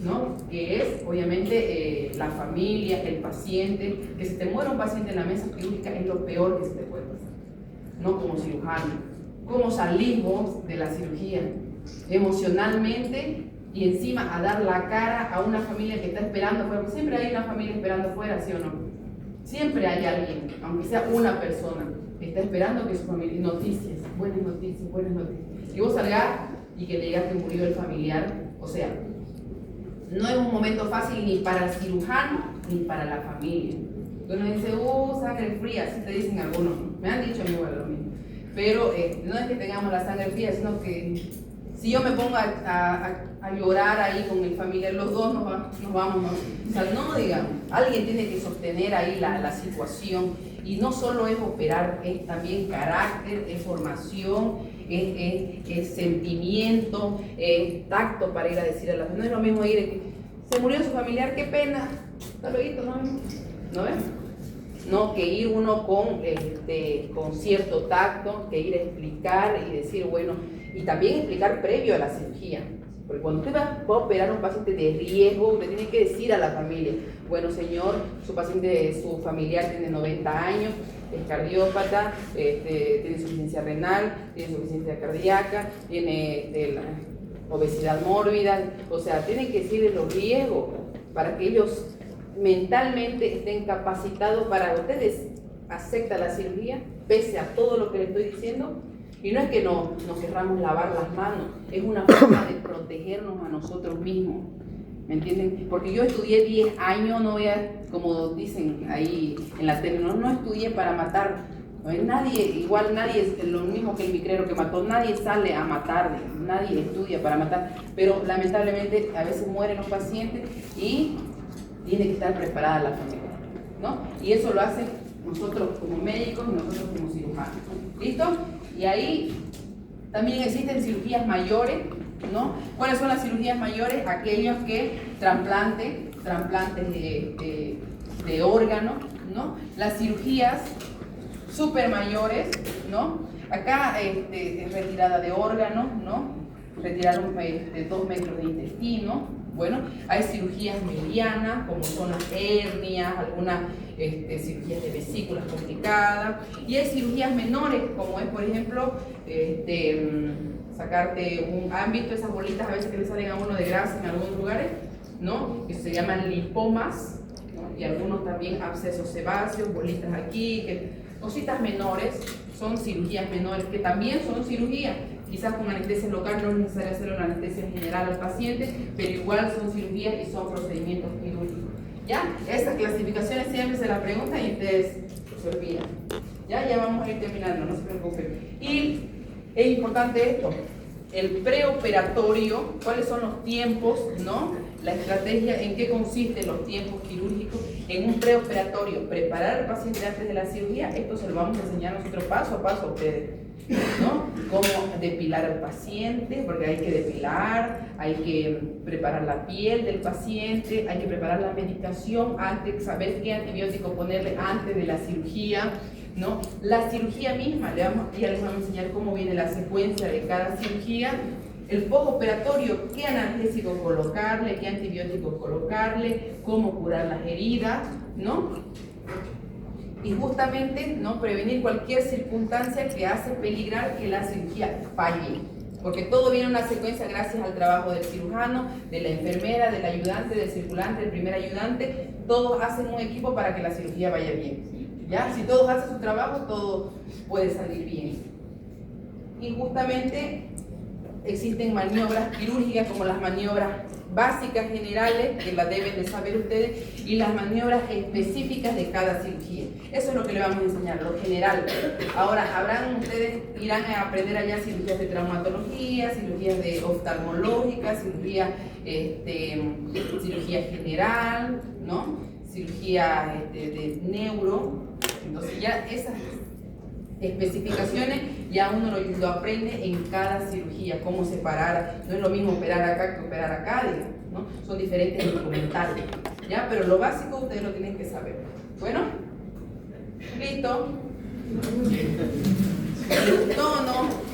¿no? Que es, obviamente, la familia, el paciente. Que se te muera un paciente en la mesa quirúrgica es lo peor que se te puede pasar, no como cirujano. Cómo salimos de la cirugía emocionalmente y encima a dar la cara a una familia que está esperando afuera, porque siempre hay una familia esperando afuera, ¿sí o no? Siempre hay alguien, aunque sea una persona, que está esperando que su familia, noticias, buenas noticias, que vos salgas y que le digas que murió el familiar. O sea, no es un momento fácil ni para el cirujano ni para la familia. Uno dice, sangre fría, así te dicen algunos, me han dicho a mí igual lo mismo. Pero no es que tengamos la sangre fría, sino que si yo me pongo a llorar ahí con el familiar, los dos nos vamos, ¿no? O sea, no, digamos, alguien tiene que sostener ahí la situación. Y no solo es operar, es también carácter, es formación, es sentimiento, es tacto para ir a decir a la gente. No es lo mismo ir, se murió su familiar, qué pena, hasta luego, ¿no ves? No, que ir uno con cierto tacto, que ir a explicar y decir, bueno, y también explicar previo a la cirugía. Porque cuando usted va a operar a un paciente de riesgo, usted tiene que decir a la familia, bueno señor, su familiar tiene 90 años, es cardiópata, tiene insuficiencia renal, tiene insuficiencia cardíaca, tiene la obesidad mórbida, o sea, tienen que decir los riesgos para que ellos mentalmente estén capacitados para ustedes acepta la cirugía, pese a todo lo que le estoy diciendo. Y no es que nos querramos lavar las manos, es una forma de protegernos a nosotros mismos. ¿Me entienden? Porque yo estudié 10 años, no voy a, como dicen ahí en la tele, no estudié para matar. Nadie es lo mismo que el micrero que mató, nadie sale a matar, nadie estudia para matar, pero lamentablemente a veces mueren los pacientes y tiene que estar preparada la familia, ¿no? Y eso lo hacen nosotros como médicos y nosotros como cirujanos. ¿Listo? Y ahí también existen cirugías mayores, ¿no? ¿Cuáles son las cirugías mayores? Aquellos que trasplantes de órganos, ¿no? Las cirugías super mayores, ¿no? Acá retirada de órganos, ¿no? Retirar 2 metros de intestino. Bueno, hay cirugías medianas, como son las hernias, algunas cirugías de vesículas complicadas, y hay cirugías menores, como es, por ejemplo, sacarte ¿han visto esas bolitas a veces que le salen a uno de grasa en algunos lugares? ¿No? Que se llaman lipomas, ¿no? Y algunos también abscesos sebáceos, bolitas aquí, cositas menores, son cirugías menores, que también son cirugías. Quizás con anestesia local no es necesario hacer una anestesia general al paciente, pero igual son cirugías y son procedimientos quirúrgicos. ¿Ya? Estas clasificaciones siempre se las preguntan y ustedes se olvidan. Ya vamos a ir terminando, no se preocupen. Y es importante esto, el preoperatorio, cuáles son los tiempos, ¿no? La estrategia, en qué consisten los tiempos quirúrgicos en un preoperatorio. Preparar al paciente antes de la cirugía, esto se lo vamos a enseñar nosotros paso a paso a ustedes, ¿no? Cómo depilar al paciente, porque hay que depilar, hay que preparar la piel del paciente, hay que preparar la medicación antes, saber qué antibiótico ponerle antes de la cirugía, ¿no? La cirugía misma, ya les vamos a enseñar cómo viene la secuencia de cada cirugía. El postoperatorio, qué analgésico colocarle, qué antibiótico colocarle, cómo curar las heridas, ¿no? Y justamente, ¿no? Prevenir cualquier circunstancia que hace peligrar que la cirugía falle. Porque todo viene en una secuencia gracias al trabajo del cirujano, de la enfermera, del ayudante, del circulante, del primer ayudante. Todos hacen un equipo para que la cirugía vaya bien. ¿Ya? Si todos hacen su trabajo, todo puede salir bien. Y justamente existen maniobras quirúrgicas como las maniobras básicas generales, que las deben de saber ustedes, y las maniobras específicas de cada cirugía. Eso es lo que le vamos a enseñar, lo general. Ahora, ustedes irán a aprender allá cirugías de traumatología, cirugías de oftalmológica, cirugía general, ¿no? Cirugía de neuro. Entonces ya esas especificaciones ya uno lo aprende en cada cirugía, cómo separar. No es lo mismo operar acá que operar acá, digamos, ¿no? Son diferentes instrumentales, ¿ya? Pero lo básico ustedes lo tienen que saber. Bueno, listo. ¿Les gustó o no?